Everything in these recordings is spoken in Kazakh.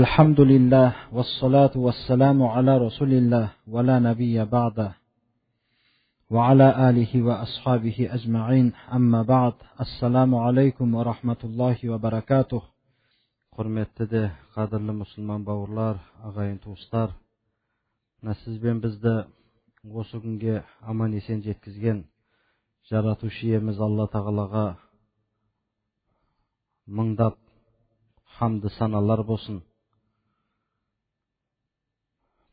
الحمد لله والصلاة والسلام على رسول الله ولا نبي بعده وعلى آله وأصحابه أجمعين أما بعد السلام عليكم ورحمة الله وبركاته. Hürmetli qadrli musulmon bavurlar, agayın tuğuslar, siz ben bizde осы күнге аман есен жеткізген жаратушы иеміз Алла Тағалаға мыңдап хамды саналар болсын.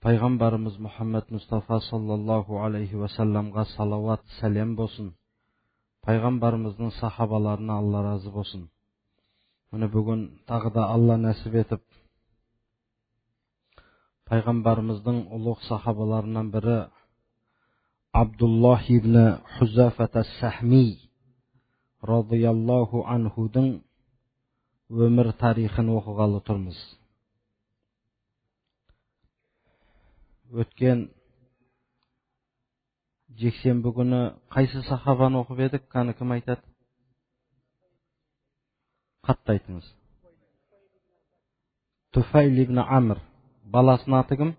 Пайғамбарымыз Мұхаммед Мұстафа саллаллаху алейхи ва салламға салават, сәлем болсын. Пайғамбарымыздың сахабаларына Алла разы болсын. Мұны бүгін тағы да Алла нәсіп етіп, Пайғамбарымыздың ұлық сахабаларынан бірі Абдуллах ибн Хузафат ас-Сахми радияллаху анхудың өмір тарихын оқығалы тұрмыз. Өткен жексенбі күні қайсы сахабаны оқып едік? Қаны кім айтады? Қатты айтыңыз. Туфайл ибн Амр. Баласының аты кім?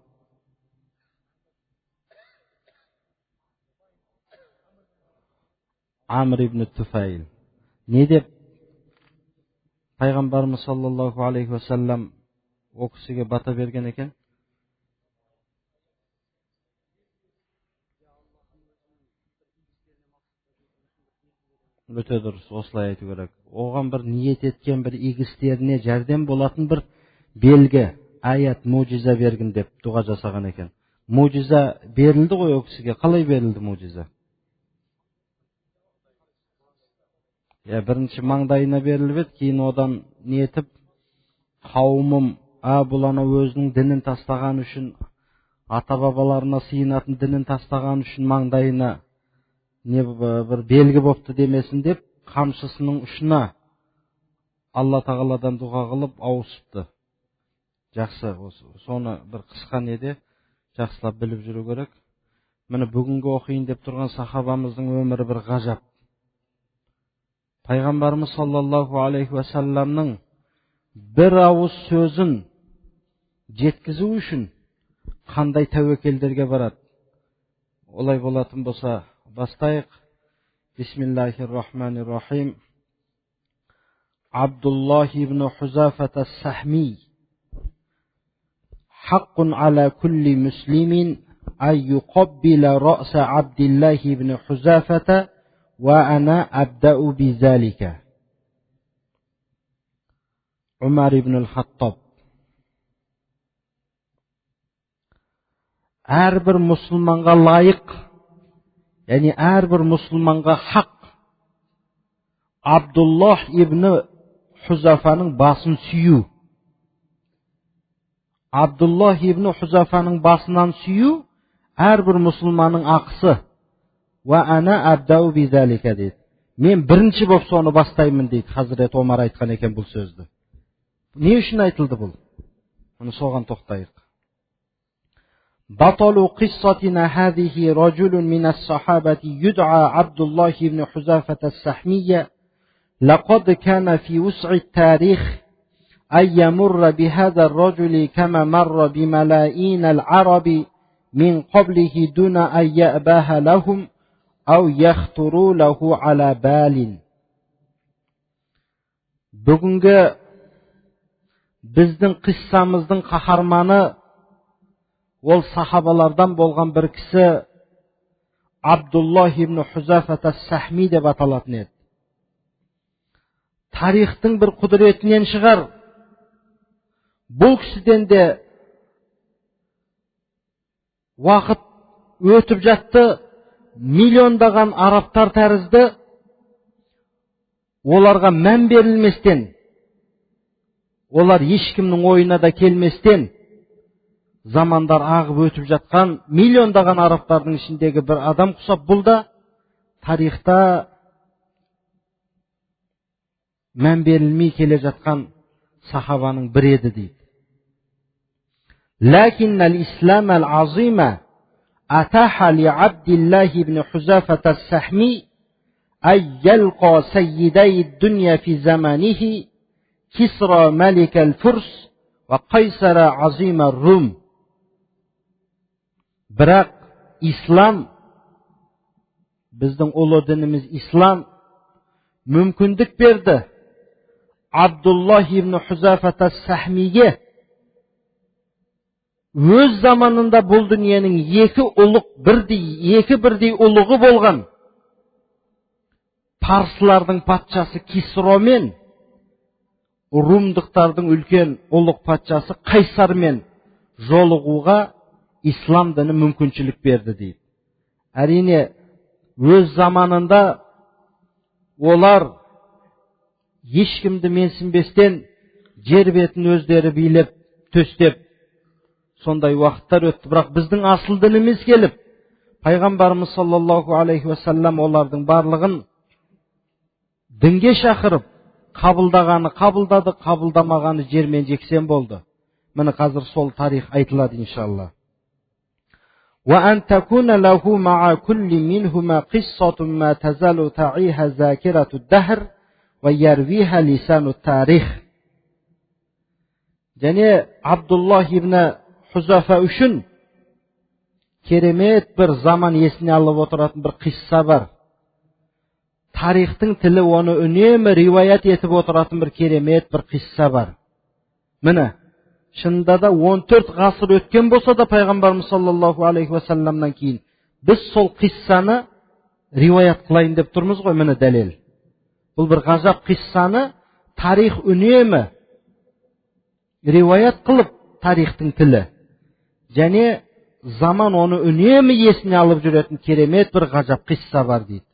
Амр ибн Туфайл. Не деп Пайғамбарымыз саллаллаху алейхи ва саллам о кісіге бата берген екен? Өте дұрыс, осылай айту керек. Оған бір ниет еткен, бір игі істеріне жәрдем болатын бір белгі, аят, мужиза берген деп дұға жасаған екен. Мужиза берілді ғой о кісіге. Қалай берілді мужиза? Бірінші маңдайына беріліп еді, кейін одан ниетіп, қауымым, бұл ана өзінің дінін тастаған үшін, ата-бабаларына сыйынатын дінін тастаған үшін маңдайына бір белгі бопты демесін деп, қамшысының ұшына Алла Тағаладан дұға қылып ауысыпты. Жақсы, соны бір қысқа неде жақсылап біліп жүру керек. Міне бүгінгі оқиын деп тұрған сахабамыздың өмірі бір ғажап. Пайғамбарымыз саллаллаху алейхи ва салламның бір ауыз сөзін жеткізу үшін қандай тәуекелдерге барады. Олай болатын болса бастайық. Бисмиллахир-рахманир-рахим. Абдуллах ибн Хузафат ас-Сахми. Хаққун аля кулли муслимин ан юқаббила раъса Абдуллах ибн Хузафата ва ана абдау бизалика. Умар ибн ал-Хаттаб. Әрбір мұсылманға лайық, яғни әрбір мұсылманға хақ Абдуллах ибн Хузафаның басын сүю. Абдуллах ибн Хузафаның басынан сүю әрбір мұсылманның ақысы. Ва ана абдау бизалика дейді. Мен бірінші боп соны бастаймын дейді. Хазірет Омар айтқан екен бұл сөзді. Не үшін айтылды бұл? Оны соған тоқтайық. بطل قصتنا هذه رجل من الصحابة يدعى عبد الله بن حذافة السحمي لقد كان في وسع التاريخ أن يمر بهذا الرجل كما مر بملايين العرب من قبله دون أن يأباه لهم أو يخطروا له على بال. Бүгінгі біздің қиссамыздың қаһарманы ол сахабалардан болған бір кісі Абдуллах ибн Хузафат ас-Сахми деп аталатын еді. Тарихтың бір құдіретінен шығар. Бұл кісіден де уақыт өтіп жатты, миллиондаған арабтар тәрізді, оларға мән берілместен, олар ешкімнің ойына да келместен, замандар ағып өтіп жатқан миллиондаған арабтардың ішіндегі бір адам құсап, бұл да тарихта мән берілмей келе жатқан сахабаның бірі еді дейді. Ләкин ал-ислам ал-азима атаха ли Абдуллах ибн Хузафат ас-Сахми ан ялқа сайyiday dunya fi zamanihi Kisra Malik al-Furs va qaysara azima rum. Biroq islom, bizning ulug' dinimiz islom mumkinlik berdi. Abdulloh ibn Huzafat as-Sahmiyga o'z zamonida bu dunyoning iki birdiy ulug'i bo'lgan Parslarning patchasi Kisro men Rumdiqlarning ulkan ulug' patchasi Qaysar men jolug'uga islom dini mumkinchilik berdi deydi. Әрине o'z zamonida ular hech kimni mensinbesdan yer bетін o'zlari bilib, төстеп сондай vaqtlar o'tdi. Biroq bizning asl dinimiz kelib, payg'ambarimiz sollallohu alayhi vasallam ularning barlig'in dinga chaqirib, qabıldag'ani qabıldadi, qabıldamag'ani jermen jeksen bo'ldi. Mana hozir sol tarix aytiladi inshaalloh. Wa an takuna lahu ma'a kulli minhuma qissatun ma tazalu ta'iha zakiratu ad-dahr va yarwiha lisanu tarix. Ya'ni Abdulloh ibn Huzafa uchun keremet bir zaman esine alib o'tiradigan bir qissa bor. Tarixning tili onu unumi rivoyat etib o'tiradigan bir keremet bir qissa bor. Mana shunda da 14 g'asr o'tgan bo'lsa da payg'ambarimiz sollallohu alayhi vasallamdan keyin biz sol qissani rivoyat qilayın deb turmiz qo'y. Mana dalil. Bu bir g'azab qissani tarix unumi rivoyat qilib tarixning tili. Ya'ni zaman onu unumi esine alib juradigan keremet bir g'azab qissa bor deydi.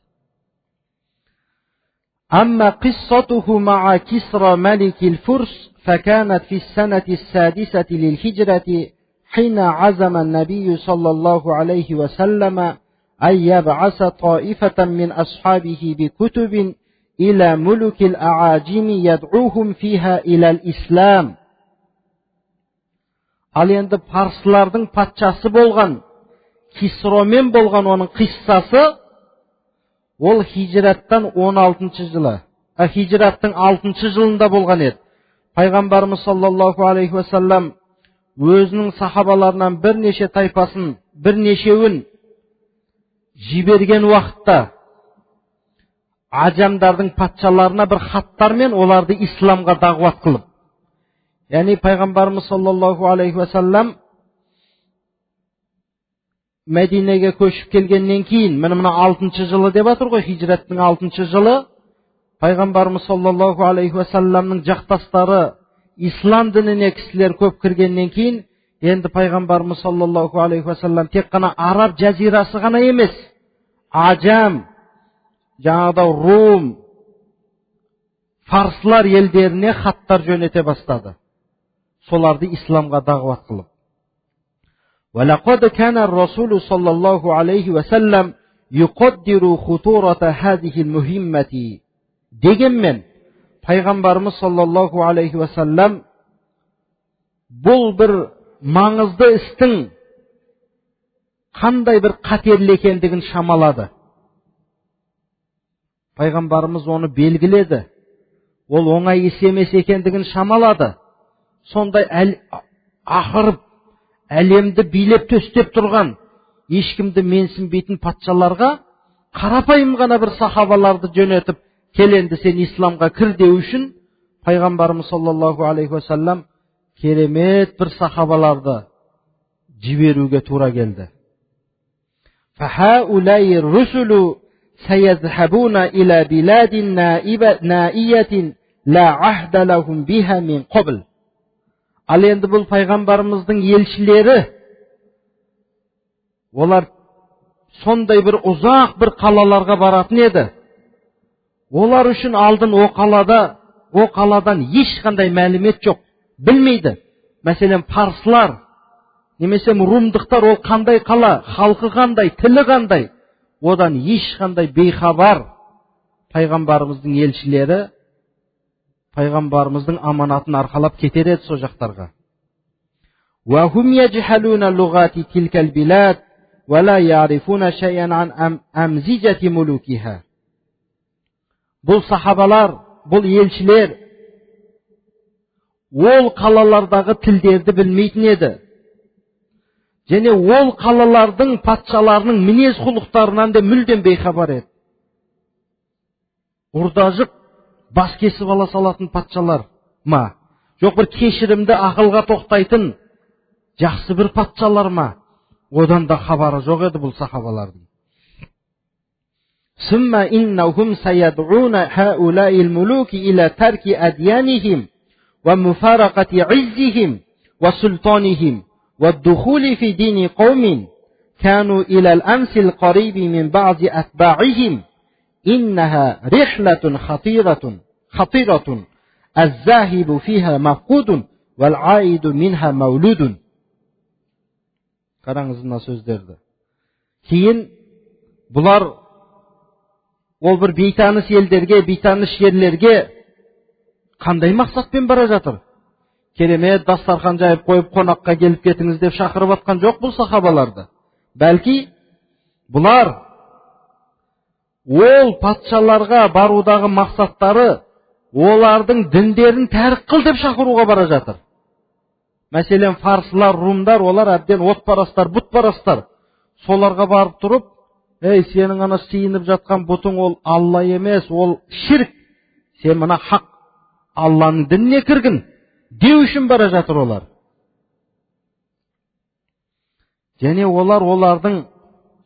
Amma qissatuhu ma'a Kisra malikil Furs فكانت في السنة السادسة للهجرة حين عزم النبي صلى الله عليه وسلم أن يبعث طائفة من أصحابه بكتب إلى ملك الأعاجم يدعوهم فيها إلى الإسلام. Al endi Parslarning patchasi bo'lgan Kisromen bo'lgan onun qissasi ol hijratdan 16-yılı. Hijratning 6-yılında bo'lgan edi. Payg'ambarimiz sollallohu alayhi vasallam o'zining sahobalaridan bir necha tayfasin, bir nechevin jibergan vaqtda ajamlarning patchalarına bir xatlar men ularni islomga da'vat qilib, ya'ni payg'ambarimiz sollallohu alayhi vasallam Madinaga ko'chib kelgandan keyin, mana 6-yılı deb aturg'o, hijratning 6-yılı payg'ambarimiz sollallohu alayhi vasallamning jaqdostlari islom dinine kishilar ko'p kirgandan keyin endi payg'ambarimiz sollallohu alayhi vasallam tek qana arab jazirasi g'ana emas, ajam, janada Rum, Farslar ellerine xatlar jo'nata boshladi. Solarni islomga da'vat qilib. Va laqad kana ar-rasul sollallohu alayhi vasallam yuqaddiru khuturata hadhihi al-muhimmati. Degenmen payg'ambarimiz sollallohu alayhi vasallam bu bir mang'izli isning qanday bir qaterli ekanligini shamaladi. Payg'ambarimiz onu belgiledi. Ol oңай ish emas ekanligini shamaladi. Sonday axirib alemni bilib төстеп turgan, hech kimni mensinbeytin patchalarga qarapayım gana bir sahabalarni jo'natib kelendi sen islomga kir deu uchun payg'ambarimiz sollallohu alayhi vasallam keremet bir sahabalarni jiberuga to'g'ri keldi. Fa haulai rusulu sayazhabuna ila biladin naiyatin la ahda lahum biha min qabl. Al endi bu payg'ambarimizning elchileri ular sonday bir uzoq bir qalalarga barатын edi. Olar üçün aldın o qaladan hech qanday ma'lumot yo'q, bilmeydi. Mesela Parslar, nemese Rumdiqlar o qanday qala, xalqi qanday, tili qanday, odan hech qanday bexabar payg'ambarimizning elchileri payg'ambarimizning amanatını arqalab keter edi so jaqlarga. Wa hum yajhaluna lugati tilkal bilad va la ya'rifuna shay'an an amzijati mulukiha. Bu sahabalar, bu elçiler ол қалалардағы тілдерді білмейтін еді. Және ол қалалардың патшаларының мінез құлықтарынан да мүлдем бейхабар еді. Ұрдажық бас кесіп ала салатын патшалар ма? Жоқ бір кешірімді ақылға тоқтайтын жақсы бір патшалар ма? Одан да хабары жоқ еді бұл сахабалардың. Сумма иннахум сайад'уна хаулаил мулуки иля тарки адьянихим ва муфарақати иззихим ва султанихим ва духули фи дини қаумин кану иля ал-амсил қариби мин баъди атба'ихим иннаха рихлатун хатиратун az-захибу фиха мафқудун вал-аиду минха маулудун. Қараңыз мына сөздерді. Кейін бұлар ол бір бейтаныс елдерге, бейтаныс жерлерге қандай мақсатпен бара жатыр? Керемет дастархан жайып қойып қонаққа келіп кетіңіз деп шақырып атқан жоқ бұл сахабаларды. Бәлки бұлар ол патшаларға барудағы мақсаттары олардың діндерін тәрік қыл деп шақыруға бара жатыр. Мәселен, фарсылар, румдар, олар әбден отпарастар, бұтпарастар. Соларға барып тұрып, ей, сенің ана сиініп жатқан бұтың ол Алла емес, ол ширк. Сен мына хақ Алланың дініне кіргін деу үшін бара жатыр олар. Және олардың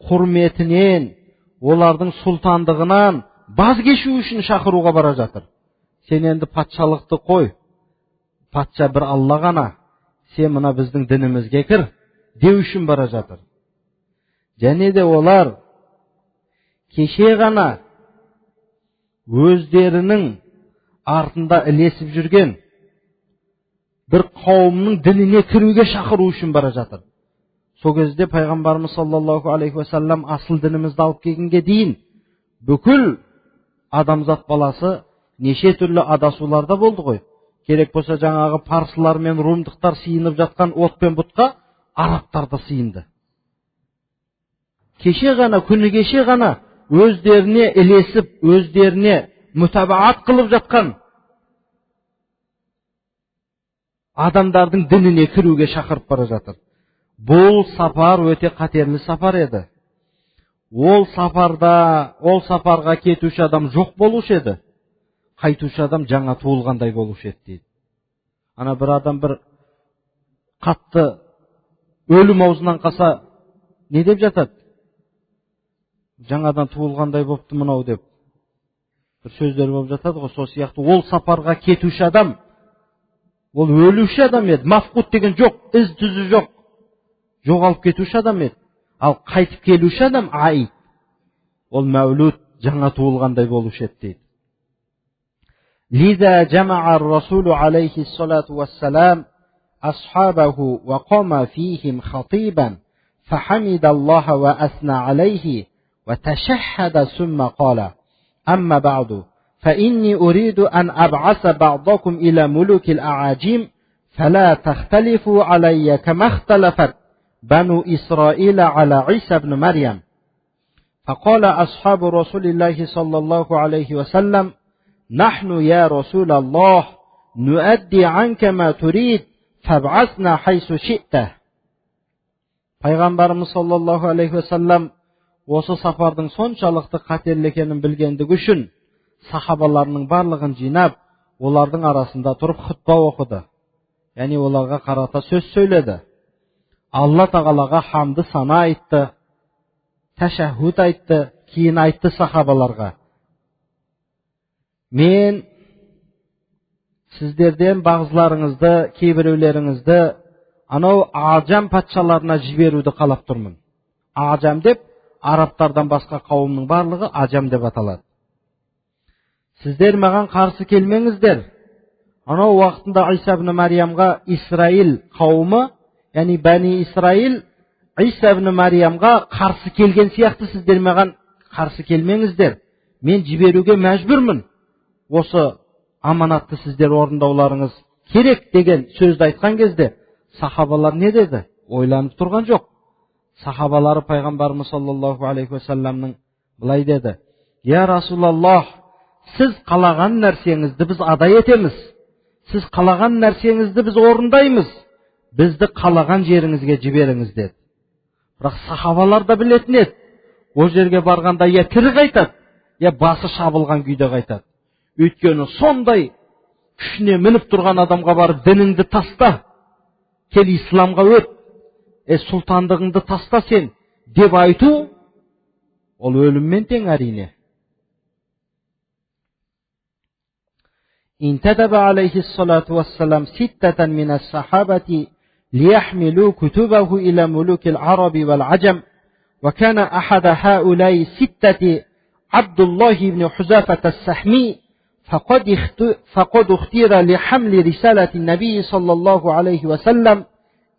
құрметінен, олардың сұлтандығынан баз кешу үшін шақыруға бара жатыр. Сен енді патшалықты қой. Патша бір Алла ғана. Сен мына біздің дінімізге кір деу үшін бара жатыр. Және де олар кеше ғана өздерінің артында ілесіп жүрген бір қауымның дініне кіруге шақыру үшін бара жатыр. Сол кезде пайғамбарымыз саллаллаху алейхи ва саллям асыл дінімізді алып келгенге дейін бүкіл адамзат баласы неше түрлі адасуларда болды ғой. Керек болса жаңағы парсылар мен румдықтар сиынып жатқан от пен бұтқа арабтар да сиынды. Кеше ғана, күні кеше ғана өздеріне ілесіп, өздеріне мүтабаат қылып жатқан адамдардың дініне кіруге шақырып бара жатыр. Бұл сапар өте қатерлі сапар еді. Ол сапарға кетуші адам жоқ болушы еді. Қайтушы адам жаңа туылғандай болушы еді дейді. Ана бір адам бір қатты өлім аузынан қалса не деп жатады? Жаңадан туылғандай бопты мынау деп. Бір сөздер болып жатады ғой. Сол сияқты ол сапарға кетуші адам, ол өлуші адам еді. Мафқут деген жоқ, із-түзі жоқ. Жоғалып кетуші адам еді. Ал қайтып келуші адам аид. Ол мәулуд, жаңа туылғандай болушы еді дейді. لذا جمع الرسول عليه الصلاة والسلام أصحابه وقام فيهم خطيبا فحمد الله وأثنى عليه وتشهد ثم قال أما بعد فإني أريد أن أبعث بعضكم إلى ملوك الأعاجم فلا تختلفوا علي كما اختلفت بنو إسرائيل على عيسى بن مريم. فقال أصحاب رسول الله صلى الله عليه وسلم نحن يا رسول الله نؤدي عنك ما تريد فابعثنا حيث شئت. Пайғамбарымыз саллаллаху алейхи вассалам осы сапардың соншалықты қатерлі екенін білгендігі үшін сахабаларының барлығын жинап, олардың арасында тұрып хұтпа оқыды. Яғни оларға қарата сөз сөйледі. Алла тағалаға хамды сана айтты, тәшәһүд айтты, кейін айтты сахабаларға: мен сіздерден бағзыларыңызды, кейбіреулеріңізді анау ажам патшаларына жіберуді қалап тұрмын. Ажам деп, арабтардан басқа қауымның барлығы ажам деп аталады. Сіздер маған қарсы келмеңіздер. Анау уақытында Иса ибн Мариямға Исраил қауымы, яғни Бәни Исраил, Иса ибн Мариямға қарсы келген сияқты сіздер маған қарсы келмеңіздер. Мен жіберуге мәжбүрмін. Осы аманатты сіздер орындауларыңыз керек деген сөзді айтқан кезде сахабалар не деді? Ойланып тұрған жоқ. Сахабалары пайғамбарымыз саллаллаху алейхи вассаламның былай деді: Я Расулаллах, сіз қалаған нәрсеңізді біз адай етеміз. Сіз қалаған нәрсеңізді біз орындаймыз. Бізді қалаған жеріңізге жіберіңіз деді. Бірақ сахабалар да білетін еді. О жерге барғанда я тірі қайтады, я басы шабылған күйде қайтады. Өйткені сондай күшіне мініп тұрған адамға барып дініңді таста, кел исламға өт, сұлтандығыңды таста сен деп айту, ол өліммен тең әрине. انتدب عليه الصلاة والسلام 6 من الصحابة ليحملوا كتبه إلى ملوك العرب والعجم، وكان أحد هؤلاء 6 عبد الله بن حذافة السهمي، فقد اختير لحمل رسالة النبي صلى الله عليه وسلم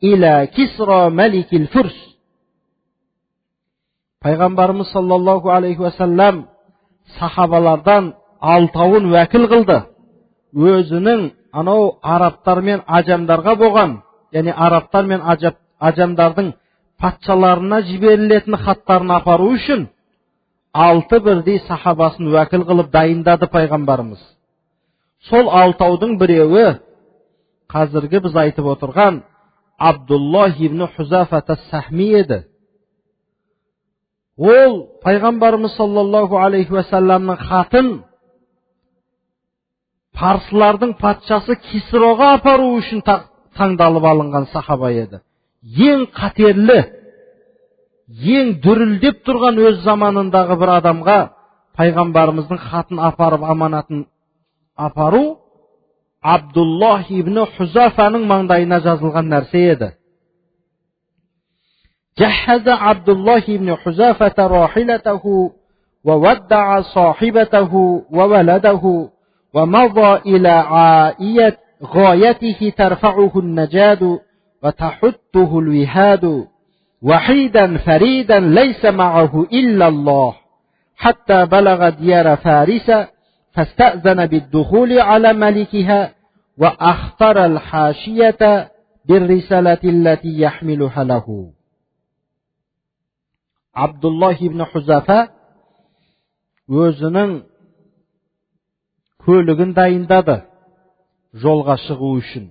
إلى كسرى ملك الفرس. Пайғамбарымыз саллаллаху алейхи ва саллам сахабалардан 6-ын уәкіл қылды. Өзінің анау арабтар мен ажамдарға болған, яғни арабтар мен ажамдардың патшаларына жіберілетін хаттарын апару үшін 6 бірдей сахабасын уәкіл қылып дайындады пайғамбарымыз. Сол 6-ның біреуі қазіргі біз айтып отырған Абдуллах ибн Хузафат ас-Сахми еді. Ол пайғамбарымыз саллаллаху алейхи ва салламның хатын парсылардың патшасы Кисроға апару үшін таңдалып алынған сахаба еді. Ең қатерлі, ең дүрілдеп тұрған өз заманындағы бір адамға пайғамбарымыздың хатын апарып аманатын апару Абдуллах ибн Хузафаның маңдайына жазылған нәрсе еді. جهز عبد الله بن حذافة راحلته وودع صاحبته وولده ومضى إلى غايته ترفعه النجاد وتحته الوهاد وحيدا فريدا ليس معه إلا الله حتى بلغ ديار فارس فاستأذن بالدخول على ملكها وأخطر الحاشية بالرسالة التي يحملها له. Абдуллах ибн Хузафа өзінің көлігін дайындады жолға шығу үшін.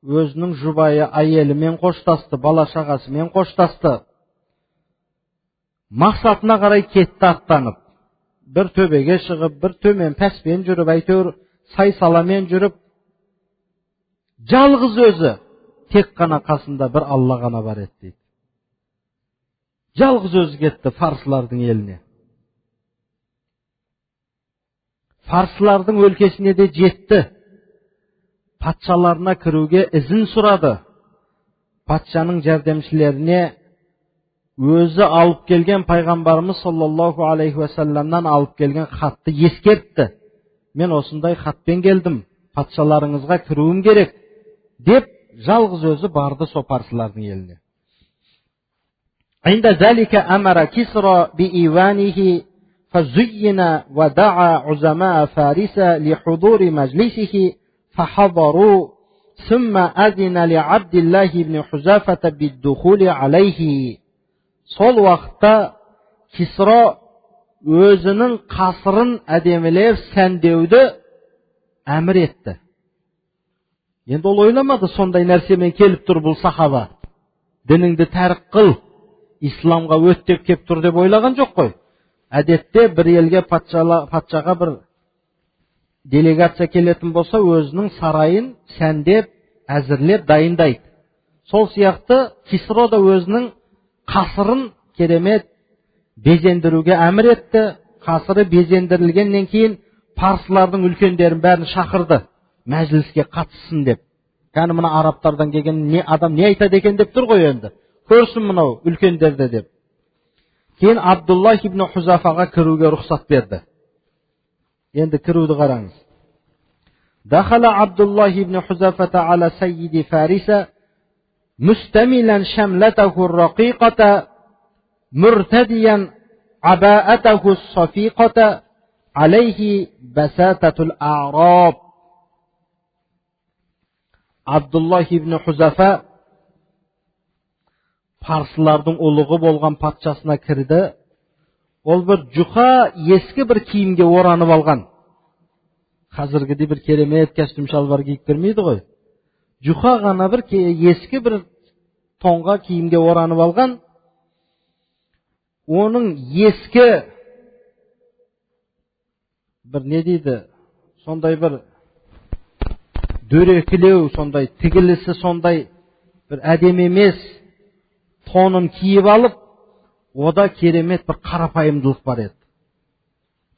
Өзінің жұбайы әйелімен қоштасты, бала шағасымен қоштасты. Мақсатына қарай кетті аттанып. Бір төбеге шығып, бір төмен пәспен жүріп, әйтеуір сай-саламен жүріп, жалғыз өзі тек қана қасында бір Алла ғана бар еді дейді. Жалғыз өзі кетті фарсылардың еліне. Фарсылардың өлкесіне де жетті. Патшаларына кіруге ізін сұрады. Патшаның жәрдемшілеріне өзі алып келген пайғамбарымыз саллаллаху алейхи ва салламнан алып келген хатты ескертті. Мен осындай хатпен келдім, патшаларыңызға кіруім керек деп жалғыз өзі барды со парсылардың еліне. عند ذلك أمر كسرى بإيوانه فزين ودعا عزماء فارس لحضور مجلسه فحضروا ثم أذن لعبد الله بن حذافة بالدخول عليه. Сол уақытта Кисра өзінің қасырын әдемілеп сәндеуді әмір етті. Енді ол ойламады, сондай нәрсемен келіп тұр бұл сахаба. Дініңді тәрік қыл, исламға өт деп кеп тұр деп ойлаған жоқ қой. Әдетте бір елге патшаға бір делегация келетін болса, өзінің сарайын сәндеп, әзірлеп, дайындайды. Сол сияқты Кисро да өзінің қасырын керемет безендіруге әмір етті. Қасыры безендірілгеннен кейін парсылардың үлкендерін бәрін шақырды, мәжіліске қатыссын деп. Кәні мына арабтардан келген адам не айтады екен деп тұр ғой енді. Көрсін мынау үлкендерді деп. Кейін Абдуллах ибн Хузафаға кіруге рұқсат берді. Енді кіруді қараңыз. Дахала Абдуллах ибн Хузафата ала сайиди Фариса مستملا شملته الرقيقة مرتديا عباءته الصفيقة عليه بساتة الأعراب. Абдуллах ибн Хузафа парсылардың ұлығы болған патшасына кірді. Ол бір жұқа ескі бір киімге оранып алған. Қазіргідей бір керемет костюм шалбар киіп кірмейді ғой. Жұқа ғана бір ескі бір тонға киімге оранып алған. Оның ескі бір не дейді, сондай бір дөрекілеу, сондай тігілісі сондай бір әдемі емес тонын киіп алып, ода керемет бір қарапайымдылық бар еді.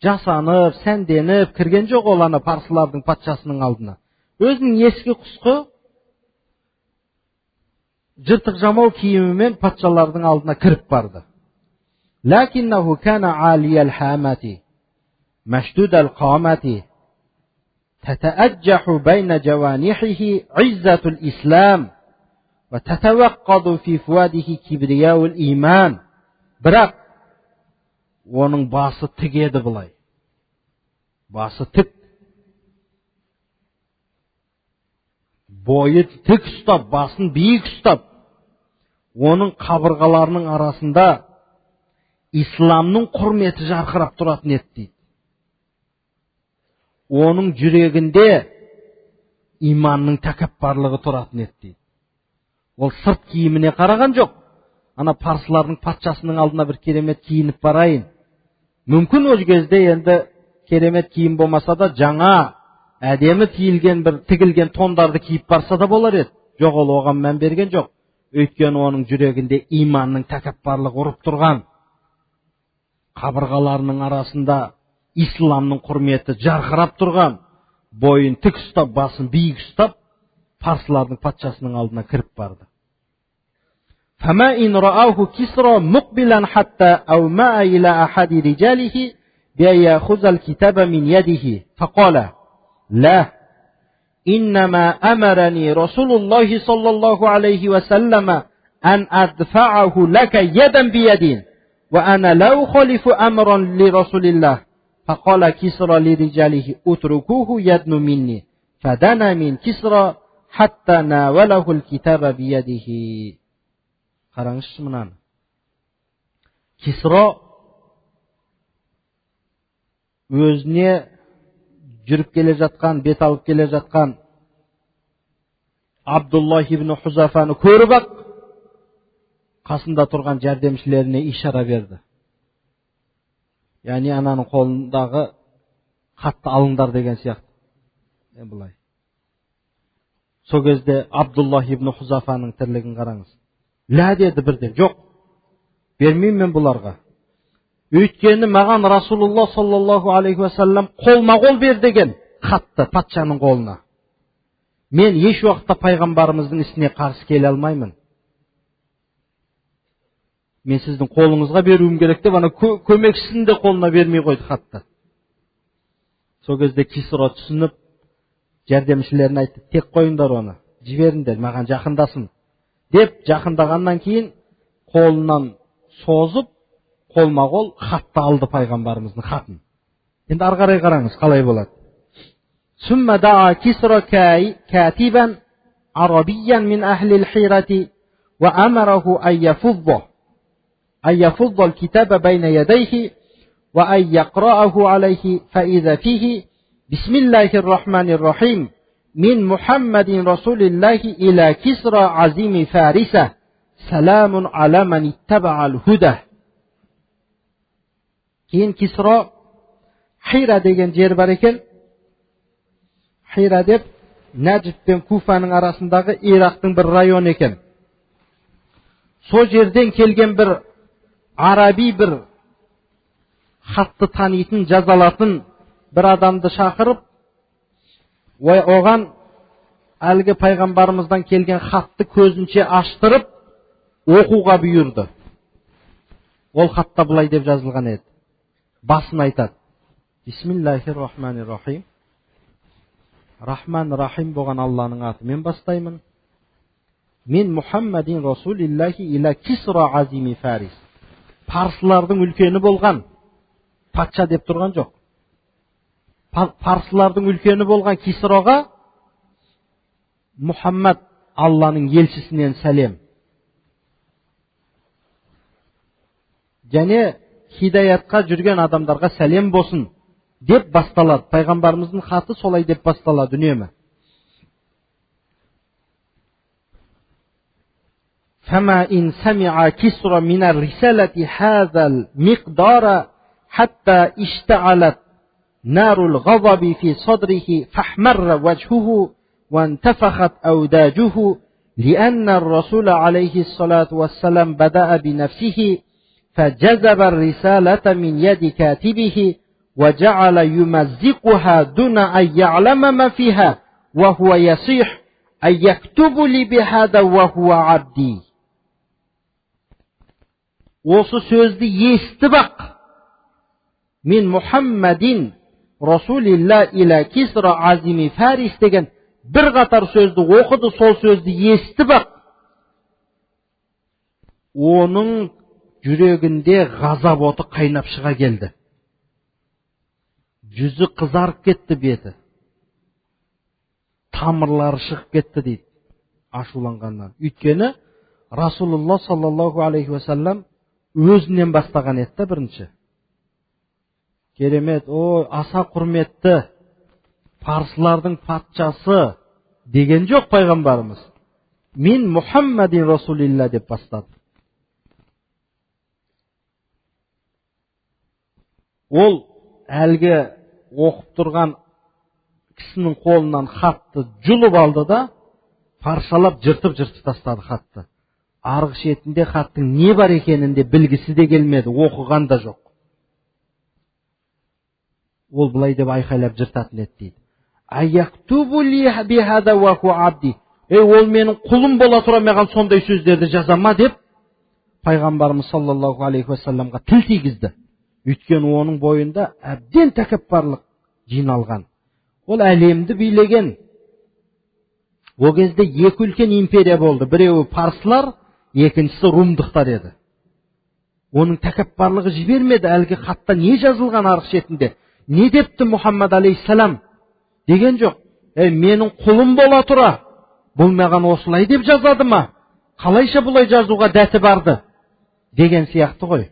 Жасанып, сәнденіп кірген жоқ ол ана парсылардың патшасының алдына. Өзінің ескі құсқы жыртық жамау киімімен патшалардың алдына кіріп барды. Лакиннаху кана алиял хамати машдудал қамати татаajjahu bayna jawanihihi izzatul islam va tatawaqqadu fi fuadihi kibriyaul iman. Бірақ оның басы тік еді бұлай. Басы тік. Бойы тік ұстап, басын биік ұстап, оның қабырғаларының арасында исламның құрметі жарқырап тұратын еді дейді. Оның жүрегінде иманның тәкаппарлығы тұратын еді дейді. Ол сырт киіміне қараған жоқ. Ана парсылардың патшасының алдына бір керемет киініп барайын. Мүмкін өз кезде енді керемет киім болмаса да жаңа әдемі тігілген тондарды киіп барса да болар еді. Жоқ, ол оған мән берген жоқ. Өйткені оның жүрегінде иманның тәкаппарлығы ұрып тұрған. Қабырғаларының арасында исламның құрметі жарқырап тұрған. Бойын тік ұстап, басын биік ұстап, парсылардың патшасының алдына кіріп барды. فما إن رآه كسرى مقبلا حتى أومأ إلى أحد رجاله بأن يأخذ الكتاب من يده فقال لا إنما أمرني رسول الله صلى الله عليه وسلم أن أدفعه لك يدا بيد وأنا لا أخالف أمرا لرسول الله فقال كسرى لرجاله اتركوه يدن مني فدنا من كسرى حتى ناوله الكتاب بيده. Қараңызшы мұнаны. Кисро өзіне жүріп келе жатқан, бет алып келе жатқан Абдуллах ибн Хузафаны көріп ақ, қасында тұрған жәрдемшілеріне ишара берді. Яғни ананың қолындағы хатты алыңдар деген сияқты. Бұлай. Сол кезде Абдуллах ибн Хузафаның тірлігін қараңыз. Лә деді бірден, жоқ, бермеймін мен бұларға. Өйткені маған Расулуллах саллаллаху алейхи вассалам қолма-қол бер деген хатты патшаның қолына. Мен еш уақытта пайғамбарымыздың ісіне қарсы келе алмаймын. Мен сіздің қолыңызға беруім керек деп, ана көмекшісін де қолына бермей қойды хатты. Сол кезде Кисро түсініп, жәрдемшілеріне айтты, тек қойыңдар оны, жіберіңдер, маған жақындасын. Деп жақындағаннан кейін қолынан созып, қолма-қол хатты алды пайғамбарымыздың хатын. Енді ары қарай қараңыз, қалай болады. Сумма да'a Кисра катибан арабиян мин ахлил хирати ва амараху ан яфудда al-kitaba bayna yadayhi wa an yaqra'ahu alayhi fa idha fihi bismillahir rahmanir rahim min Muhammadin Rasulillahi ila Kisra azimi Farisa salamun ala man ittaba'al huda. Keyin Kisro Hira degan yer бар ekan. Hira deb Najf пен Kufaның арасындағы Ирактың бір район екен. Сол жерден келген бір араби бір хатты танитын, жазалатын бір адамды шақырып, оған әлгі пайғамбарымыздан келген хатты көзінше аштырып, оқуға бұйырды. Ол хатта бұлай деп жазылған еді. Басын айтады. Бисмиллахир-рахманир-рахим. Рахман-рахим болған Алланың атымен бастаймын. Мен Мұхаммадин Расулиллахи иля Кисра азими Фарис. Парсылардың үлкені болған, патша деп тұрған жоқ. Парсылардың үлкені болған Кисроға Мұхаммад Алланың елшісінен сәлем. Және хидаятқа жүрген адамдарға сәлем болсын деп басталады. Пайғамбарымыздың хаты солай деп басталады үнемі. فما إن سمع كسرى من الرسالة هذا المقدار حتى اشتعلت نار الغضب في صدره فاحمر وجهه وانتفخت أوداجه لأن الرسول عليه الصلاة والسلام بدأ بنفسه فجذب الرسالة من يد كاتبه وجعل يمزقها دون أن يعلم ما فيها وهو يصيح أن يكتب لي بهذا وهو عبدي. Осы сөзді естіп-ақ мен Мұхаммадин Расулилла иля Кисра азими Фарис деген бір қатар сөзді оқыды. Сол сөзді естіп-ақ оның жүрегінде ғазап оты қайнап шыға келді. Жүзі қызарып кетті, беті. Тамырлары шығып кетті дейді, ашуланғаннан. Өйткені Расулулла саллаллаху алейхи ва саллам өзінен бастаған еді бірінші. Керемет, аса құрметті парсылардың патшасы деген жоқ пайғамбарымыз. Мен Мұхаммадин Расулилла деп бастады. Ол әлгі оқып тұрған кісінің қолынан хатты жұлып алды да, паршалап жыртып тастады хатты. Арғы шетінде хаттың не бар екенінде білгісі де келмеді, оқыған да жоқ. Ол бұлай деп айқайлап жыртатын еді дейді. Аяктубу ли бихада ва ху абди. Ол менің құлым бола тұра маған сондай сөздерді жазама деп пайғамбарымыз саллаллаху алейхи ва салламға тіл тигізді. Өйткені оның бойында әбден тәкаппарлық жиналған. Ол әлемді билеген. О кезде екі үлкен империя болды. Біреуі парсылар, екіншісі румдықтар еді. Оның тәкаппарлығы жібермеді. Әлгі хатта не жазылған арғы шетінде? Не депті Мұхаммад алейхиссалам? Деген жоқ. Менің құлым бола тұра, бұл маған осылай деп жазады ма? Қалайша бұлай жазуға дәті барды? Деген сияқты ғой.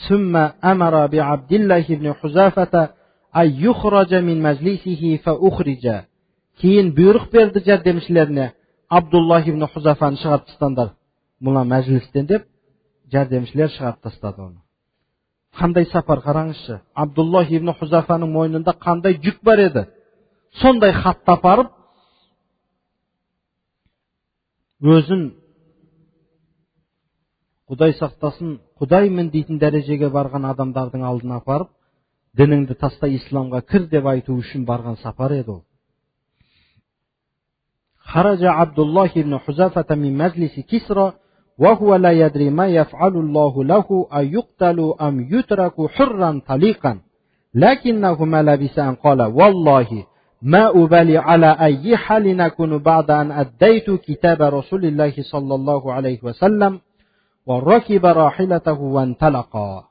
Сумма амара би Абдиллах ибн Хузафата ай юхраджа мин мажлисихи фа ухриджа. Кейін бұйрық берді жәрдемшілеріне, Абдуллах ибн Хузафаны шығарып тастаңдар мұна мәжілістен деп, жәрдемшілер шығарып тастады оны. Қандай сапар қараңызшы. Абдуллах ибн Хузафаның мойнында қандай жүк бар еді. Сондай хатты апарып, өзін Құдай сақтасын, Құдаймын дейтін дәрежеге барған адамдардың алдына апарып, дініңді таста исламға кір деп айту үшін барған сапар еді ол. Хараджа Абдуллах ибн Хузафата мин мажлиси Кисра ва хуа ла ядри ма яф'алу Аллаху лаху ай юқталу ам ютраку хурран талиқан лакиннаху ма лабиса ан қала валлахи ма убали ала айи хали накуну бa'да ан аддайту китаба Расулиллахи саллаллаху алейхи ва саллам ва ракиба рахилатаху ва анталақа.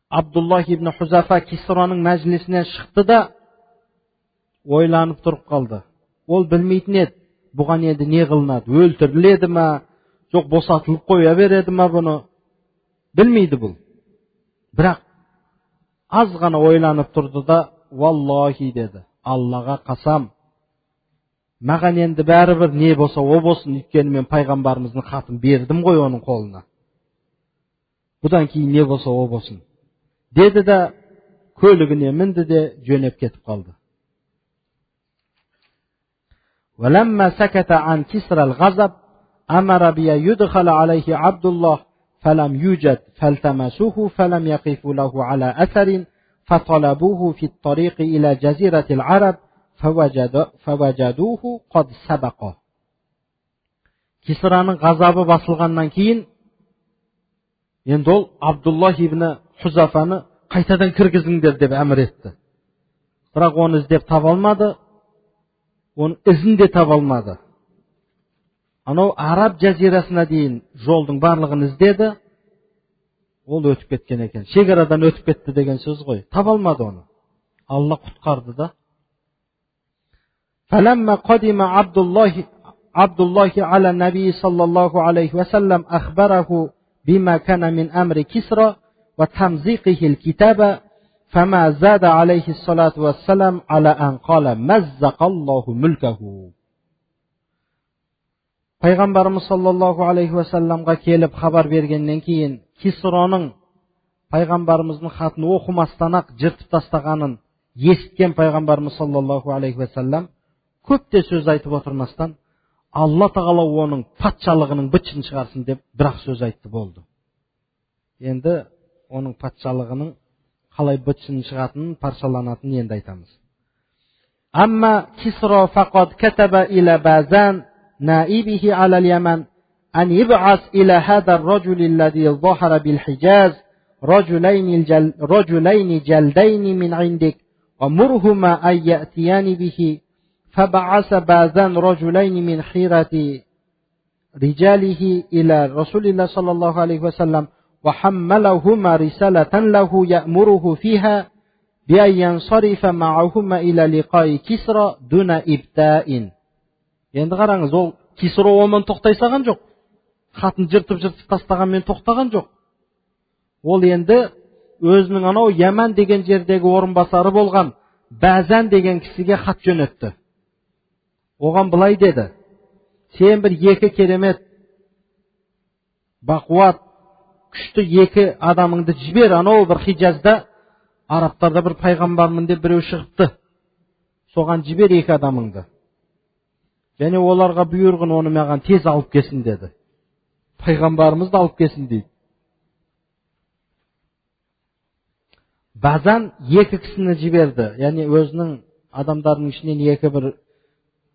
Абдуллах ибн Хузафа Кисраның мәжілісінен шықты да ойланып тұрып қалды. Ол білмейтін еді, бұған енді не қылынады? Өлтіріледі ма? Жоқ, босатылып қоя береді ма бұны? Білмейді бұл. Бірақ аз ғана ойланып тұрды да, валлахи деді, Аллаға қасам, маған енді бәрібір не болса о болсын, өйткені мен пайғамбарымыздың хатын бердім ғой оның қолына. Бұдан кейін не болса о болсын. Деді де, көлігіне мінді де жөнеп кетіп қалды. ولما سكت عن كسرى الغضب أمر بأن يدخل عليه عبد الله فلم يوجد فالتمسوه فلم يقفوا له على أثر فطلبوه في الطريق إلى جزيرة العرب فوجدوه قد سبقه. Кисраның ғазабы басылғаннан кейін енді ол Абдуллах ибн Хузафаны қайтадан кіргізіңдер деп әмір етті. Бірақ оны іздеп таба алмады. Оның ізін де таба алмады. Анау Араб жазирасына дейін жолдың барлығын іздеді. Ол өтіп кеткен екен. Шекарадан өтіп кетті деген сөз ғой. Таба алмады оны. Алла құтқарды да. فلما قدم عبد الله على النبي صلى الله عليه وسلم أخبره بما كان من أمر كسرى وتمزيقه الكتاب فما زاد عليه الصلاة والسلام على أن قال مزق الله ملكه. Пайғамбарымыз саллаллаху алейхи ва салламға келіп хабар бергеннен кейін Кисроның пайғамбарымыздың хатын оқымастан-ақ жыртып тастағанын есткен пайғамбарымыз саллаллаху алейхи ва саллам көп те сөз айтып отырмастан Алла тағала оның патшалығының бытшын шығарсын деп бір-ақ сөз айтты болды. Енді оның патшалығының қалай бытшын шығатынын, паршаланатынын енді айтамыз. Амма Кисро фақад катаба иля Базан نائبه على اليمن أن يبعث إلى هذا الرجل الذي ظهر بالحجاز رجلين جلدين من عندك ومرهما أن يأتيان به. فبعث بازان رجلين من خيرة رجاله إلى رسول الله صلى الله عليه وسلم وحملهما رسالة له يأمره فيها بأن ينصرف معهما إلى لقاء كسرى دون إبتاء. Енді қараңыз, ол Кисро онымен тоқтай салған жоқ. Хатын жыртып тастағанмен тоқтаған жоқ. Ол енді өзінің анау Яман деген жердегі орынбасары болған Базан деген кісіге хат жөнетті. Оған былай деді: сен бір екі керемет, бақуат, күшті екі адамыңды жібер, анау бір Хижазда арабтарда бір пайғамбармын деп біреу шығыпты. Соған жібер екі адамыңды. Және оларға бұйырғын оны маған тез алып келсін деді. Пайғамбарымызды алып келсін дейді. Базан екі кісіні жіберді. Яғни өзінің адамдарының ішінен екі бір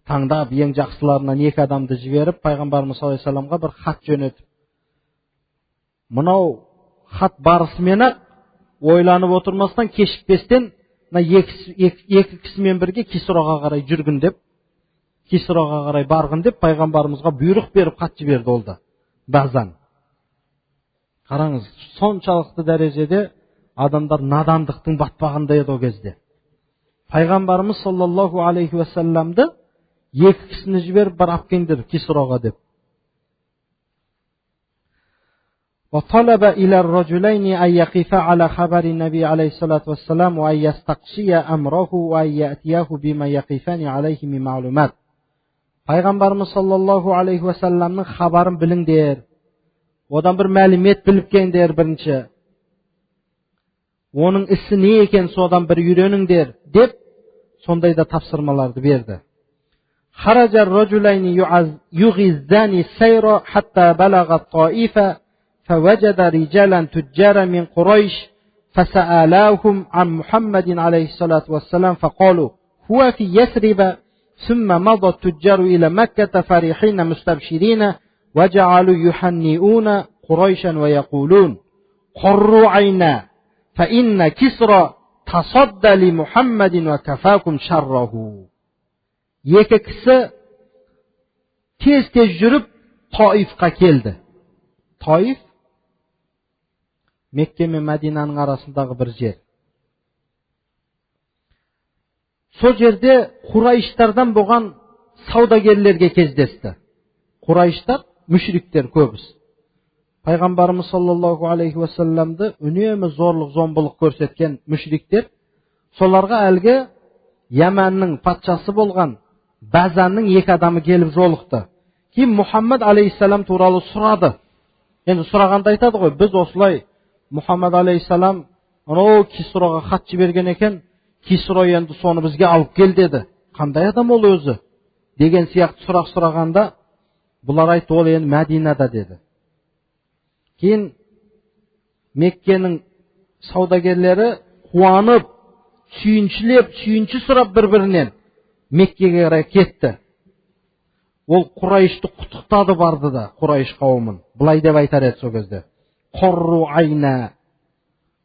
таңдап, ең жақсыларынан екі адамды жіберіп, пайғамбарымыз саллаллаху алейхи ва салламға бір хат жөнетіп. Мынау хат барысымен-ақ ойланып отырмастан, кешікпестен екі кісімен бірге Кисроға қарай жүргін деп, Кисроға қарай барғын деп пайғамбарымызға бұйрық беріп хат жіберді ол да, Базан. Қараңыз, соншалықты дәрежеде адамдар надандықтың батпағында еді о кезде. Пайғамбарымыз саллаллаху алейхи ва салламды екі кісіні жіберіп бар апкендер Кисроға деп. وطلب إلى الرجلين أن يقفا على خبر النبي عليه الصلاة والسلام وأن يستقصي أمره وأن يأتيه بما يقفان عليه من معلومات. Пайғамбарымыз саллаллаху алейхи ва салламның хабарын біліңдер. Одан бір мәлімет біліп келіңдер бірінші. Оның ісі не екен, содан бір үйреніңдер деп сондай да тапсырмаларды берді. خرج الرجلين يغزان السير حتى بلغ الطائف فوجد رجالا تجارا من قريش فسألاهم عن محمد عليه الصلاة والسلام فقالوا هو في يثرب. ثم مضى التجار إلى مكة فرحين مستبشرين وجعلوا يحنئون قريشا ويقولون قروا عينا فإن كسرى تصدى لمحمد وكفاكم شره. Екі кісі тез жүріп Таифқа келді. Таиф Мекке мен Мәдинаның арасындағы бір жер. Сол жерде Құрайыштардан болған саудагерлерге кездесті. Құрайыштар мүшриктер көбісі. Пайғамбарымыз саллаллаху алейхи ва салламды үнемі зорлық зомбылық көрсеткен мүшриктер соларға әлгі Яманның патшасы болған Базанның екі адамы келіп жолықты. Кейін Мұхаммад алейхиссалам туралы сұрады. Енді сұрағанда айтады ғой, біз осылай Мұхаммад алейхиссалам анау Кисроға хат жіберген екен, Кисро енді соны бізге алып кел деді. Қандай адам ол өзі? Деген сияқты сұрақ сұрағанда бұлар айтты, ол енді Мәдинада деді. Кейін Меккенің саудагерлері қуанып, сүйінші сұрап бір-бірінен Меккеге қарай кетті. Ол Құрайышты құттықтады барды да, Құрайыш қауымын. Бұлай деп айтар еді сол кезде. Құрру айна.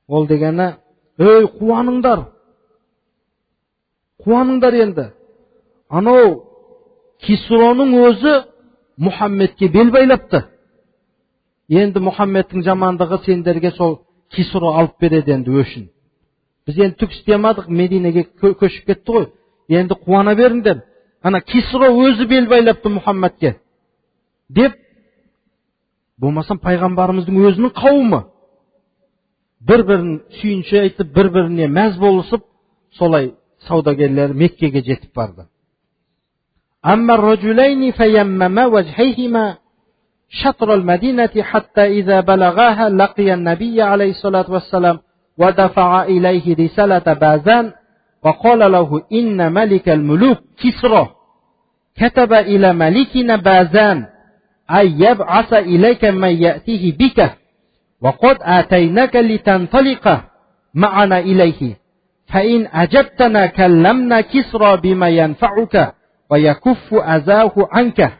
Ол дегені, ей, қуаныңдар. Қуаныңдар енді. Анау Кисроның өзі Мұхаммедке бел байлапты. Енді Мұхаммедтің жамандығы сендерге сол Кисро алып береді енді өшін. Біз енді түк істемадық, Мединеге көшіп кетті ғой. Енді қуана беріңдер. Ана Кисро өзі бел байлапты Мұхаммедке. Деп, болмасам пайғамбарымыздың өзінің қауымы. bir-birini sүйінші айтып, bir-birine мәз болысып, солай саудагерлер Меккеге жетіп барды. Амма ар-раджулайни фаяммама вajhayhima шатр ал-Мадинати хатта иза балагаха лақия ан-набiyya алейхи салату вассалам ва дафа'a илайхи рисалата Базан ва қала лаху инна малика ал-мулук Кисра كتب إلى ملكنا بازان أن يبعث إليك من يأتيه بك وقد آتيناك لتنطلق معنا إليه فإن أجبتنا كلمنا كسرى بما ينفعك ويكف أذاه عنك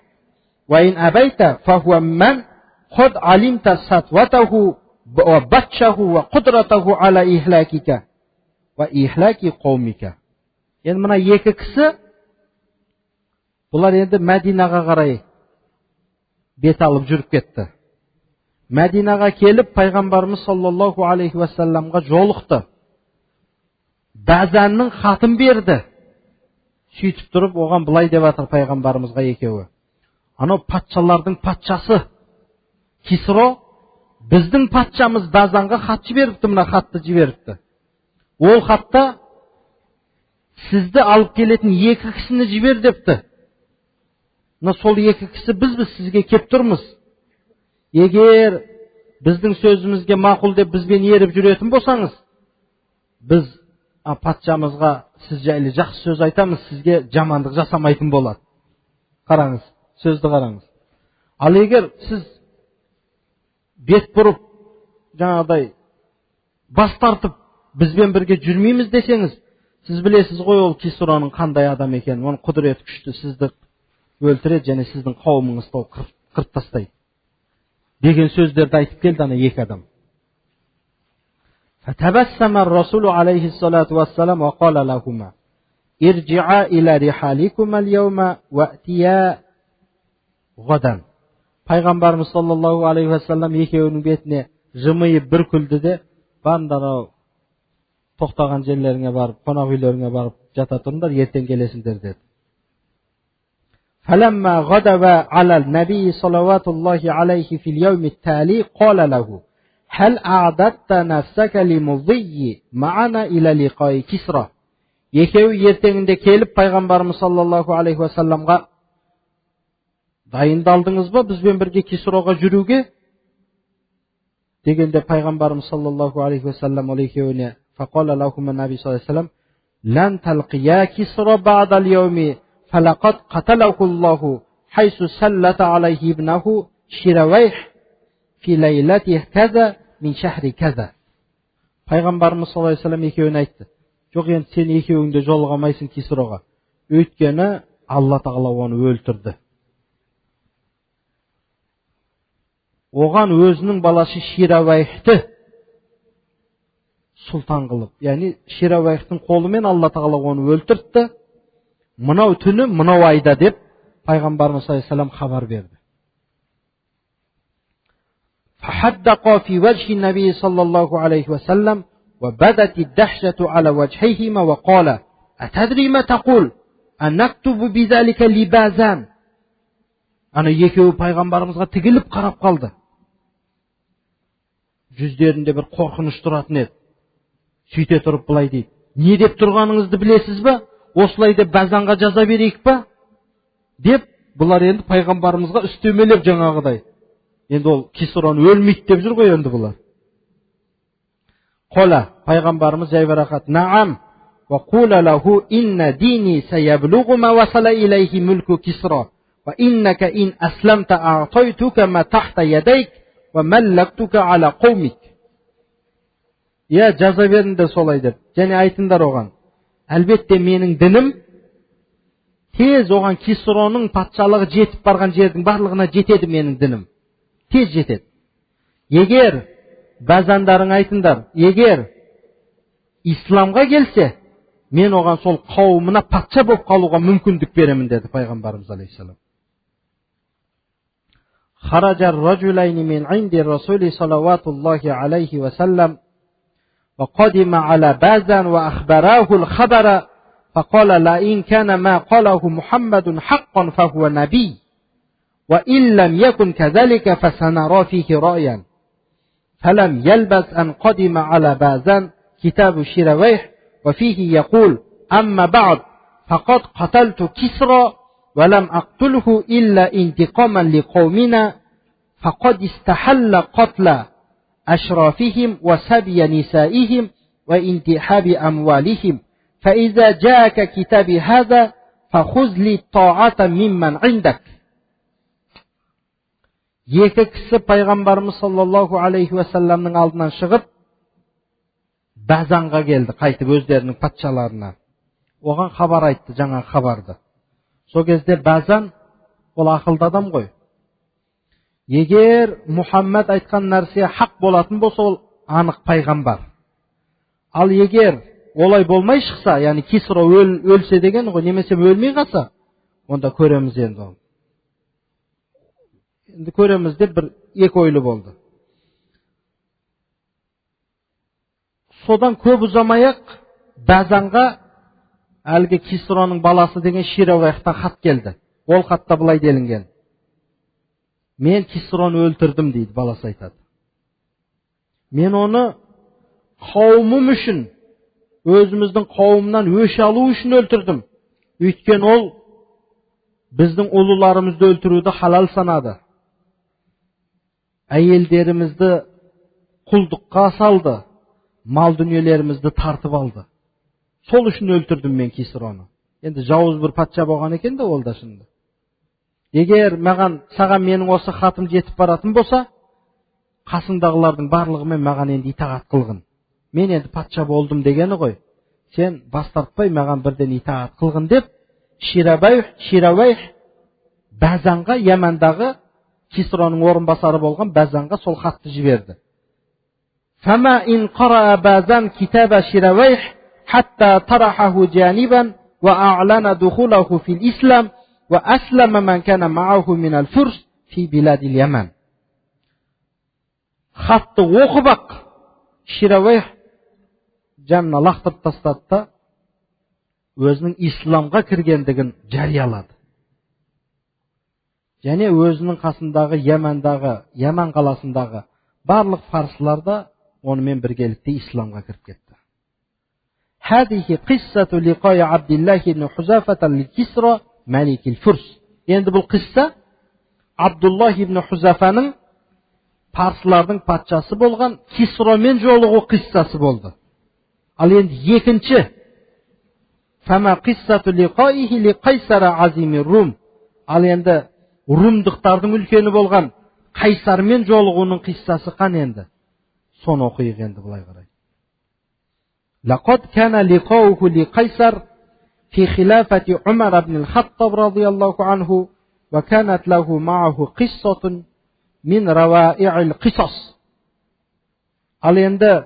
وإن أبيت فهو من قد علمت سطوته وبطشه وقدرته على إهلاكك وإهلاك قومك. يعني من يككس Бұлар енді Мәдинаға қарай бет алып жүріп кетті. Мәдинаға келіп, пайғамбарымыз саллаллаху алейхи вассаламға жолықты. Базанның хатын берді. Сөйтіп тұрып, оған бұлай деп атыр пайғамбарымызға екеуі. Анау патшалардың патшасы Кисро, біздің патшамыз Базанға хат жіберіпті, мына хатты жіберіпті. Ол хатта сізді алып келетін екі кісіні жібер депті. Сол екі кісі біз сізге кеп тұрмыз. Егер біздің сөзімізге мақұл деп бізбен еріп жүретін болсаңыз, біз патшамызға сіз жайлы жақсы сөз айтамыз, сізге жамандық жасамайтын болады. Қараңыз, сөзді қараңыз. Ал егер сіз бет бұрып, жаңағыдай бас тартып, бізбен бірге жүрмейміз десеңіз, сіз білесіз ғой ол Кисроның қандай адам екенін, оның құдіреті күшті, сізді өлтіреді және сіздің қауымыңызды қырып тастайды деген сөздерді айтып келді ана екі адам. فتبسم الرسول عليه الصلاة والسلام وقال لهما ارجعا إلى رحالكما اليوم وأتيا غدا. Пайғамбарымыз саллаллаху алейхи вассалам екеуінің бетіне жымиып бір күлді де, барыңдар тоқтаған жерлеріңе барып, қонақ үйлеріңе барып жата тұрыңдар, ертең келесіңдер деді. فلما غدوا على النبي صلوات الله عليه في اليوم التالي قال له هل أعددت نفسك لمضي معنا إلى لقاء كسرى. Екеуі ертеңінде келіп пайғамбарымыз саллаллаху алейхи вассаламға дайындалдыңыз ба бізбен бірге Кисроға жүруге дегенде пайғамбарымыз саллаллаху алейхи вассалам ол екеуіне فقال لهم النبي صلى الله عليه وسلم لن تلقيا كسرى بعد اليوم فلقد قتله الله حيث سلط عليه ابنه شرويح في ليلته كذا من شهر كذا. Пайғамбарымыз саллаллаху алейхи вассалам екеуіне айтты. Жоқ, енді сен екеуіңде жолығамайсың Кисроға. Өйткені Алла тағала оны өлтірді. Оған өзінің баласы Шировайхты сұлтан қылып, яғни Шировайхтың қолымен Алла тағала оны өлтірді. Мынау түні, мынау айда деп пайғамбарымыз саллаллаху алейхи вассалам хабар берді. فحدق في وجه النبي صلى الله عليه وسلم وبدت الدهشة على وجهيهما وقال أتدري ما تقول أنكتب بذلك لبازان. Ана екеуі пайғамбарымызға тігіліп қарап қалды. Жүздерінде бір қорқыныш тұратын еді. Сөйте тұрып былай дейді: не деп тұрғаныңызды білесіз ба? Осылай деп Базанға жаза берейік па? Деп, бұлар енді пайғамбарымызға үстемелеп жаңағыдай. Енді ол Кисроны өлмейді деп жүр ғой енді бұлар. Қола, пайғамбарымыз жайбарақат: Наам, ва қула лаху инна дини саяблуғу ма васала илайхи мүлку Кисра, ва иннака ин асламта аътайтука ма тахта ядайк, ва маллактука ала қаумик. Жаза беріңдер солай деп. Және айтыңдар оған: әлбетте менің дінім тез оған Кисроның патшалығы жетіп барған жердің барлығына жетеді, менің дінім тез жетеді. Егер базандарың айтыңдар, егер исламға келсе, мен оған сол қауымына патша болып қалуға мүмкіндік беремін деді пайғамбарымыз алейхиссалам. Хараджар раджулайни мин инди расули салаватуллахи алейхи ва саллам وقدم على بازان وأخبراه الخبر فقال لئن كان ما قاله محمد حقا فهو نبي وإن لم يكن كذلك فسنرى فيه رأيا فلم يلبث أن قدم على بازان كتاب شيرويه وفيه يقول أما بعد فقد قتلت كسرى ولم أقتله إلا انتقاما لقومنا فقد استحل قتل أشرافهم وسبي نسائهم وانتحاب أموالهم فإذا جاءك كتابي هذا فخذ لي طاعة ممن عندك. Екі кісі пайғамбарымыз саллаллаху алейхи уассаламның алдынан шығып, Базанға келді, қайтып өздерінің патшаларына. Оған хабар айтты, жаңа хабарды. Сол кезде Базан, ол ақылды адам ғой. Егер Мұхаммед айтқан нәрсе хақ болатын болса, ол анық пайғамбар. Ал егер олай болмай шықса, яғни Кисра өлсе деген ғой, немесе өлмей қалса, онда көреміз енді оны. Енді көреміз деп бір екі ойлы болды. Содан көп ұзамай-ақ Базанға әлгі Кисраның баласы деген Ширавайхтан хат келді. Ол хатта былай делінген: мен Кисраны өлтірдім дейді, баласы айтады. Мен оны қауымым үшін, өзіміздің қауымнан өш алу үшін өлтірдім. Өйткені ол біздің ұлыларымызды өлтіруді халал санады. Әйелдерімізді құлдыққа салды, мал дүниелерімізді тартып алды. Сол үшін өлтірдім мен Кисраны. Енді жауыз бір патша болған екен де ол да шынында. Егер саған менің осы хатым жетіп баратын болса, қасыңдағылардың барлығымен маған енді итағат қылғын. Мен енді патша болдым дегені ғой. Сен бас тартпай маған бірден итағат қылғын деп, Ширавайх Базанға, Ямандағы Кисраның орынбасары болған Базанға сол хатты жіберді. فما إن قرأ بازان كتاب شيرويح حتى طرحه جانبا وأعلن دخوله في الإسلام وأسلم من كان معه من الفرس في بلاد اليمن. Хатты оқып-ақ Ширавайх жанына лақтырып тастады да өзінің исламға кіргендігін жариялады. Және өзінің қасындағы Яман қаласындағы барлық фарслар да онымен біргелікте исламға кіріп кетті. هذه قصة لقاء عبد الله بن حذافة لكسرى ملك الفرس. Енді бұл қисса Абдуллах ибн Хузафаның парсылардың патшасы болған Кисрамен жолығу қиссасы болды. Ал енді екінші فما قصة لقائه لقيصر عظيم الروم. Ал енді румдықтардың үлкені болған Қайсармен жолығуының қиссасы қан енді. Соны оқиық енді былай қарай. لقد كان لقاؤه لقيصر في خلافة عمر بن الخطاب رضي الله عنه وكانت له معه قصة من روائع القصص. Ал енді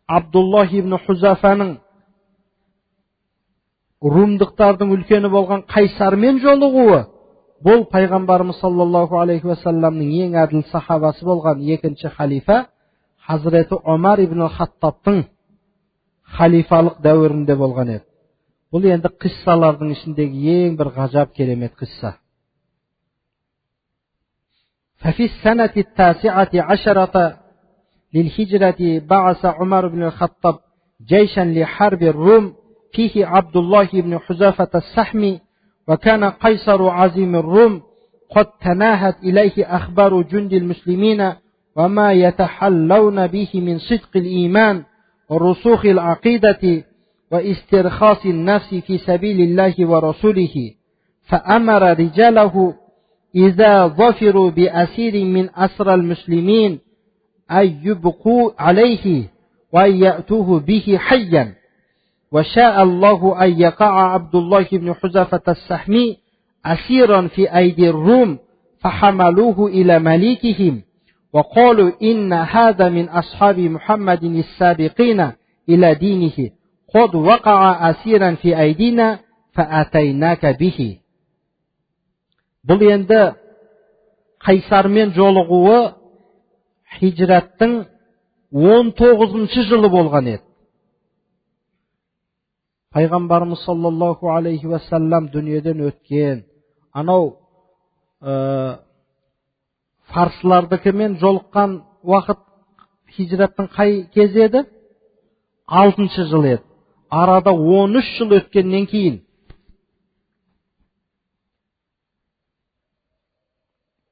Абдуллах ибн Хузафаның румдықтардың үлкені болған Қайсармен жолығуы бұл пайғамбарымыз саллаллаху алейхи уассаламның ең әділ сахабасы болған екінші халифа Хазіреті Омар ибн Хаттабтың халифалық дәуірінде болған еді. Бұл енді қиссалардың ішіндегі ең бір ғажап керемет қисса. ففي السنة 19 للهجرة بعث عمر بن الخطاب جيشا لحرب الروم فيه عبد الله بن حذافة السحمي وكان قيصر عظيم الروم قد تناهت إليه أخبار جند المسلمين وما يتحلون به من صدق الإيمان ورسوخ العقيدة واسترخاص النفس في سبيل الله ورسوله فأمر رجاله إذا ظفروا بأسير من أسرى المسلمين أن يبقوا عليه وأن يأتوه به حيا وشاء الله أن يقع عبد الله بن حذافة السحمي أسيرا في أيدي الروم فحملوه إلى مليكهم وقالوا إن هذا من أصحاب محمد السابقين إلى دينه قد وقع أسيرا في أيدينا فأتيناك به. Бұл енді Қайсармен жолығуы хижраттың 19-шы жылы болған еді. Пайғамбарымыз саллаллаху алейхи уассалам дүниеден өткен, анау фарслардыкымен жолыққан уақыт хижраттың қай кезі еді? 6-шы жыл еді. Арада 13 жыл өткеннен кейін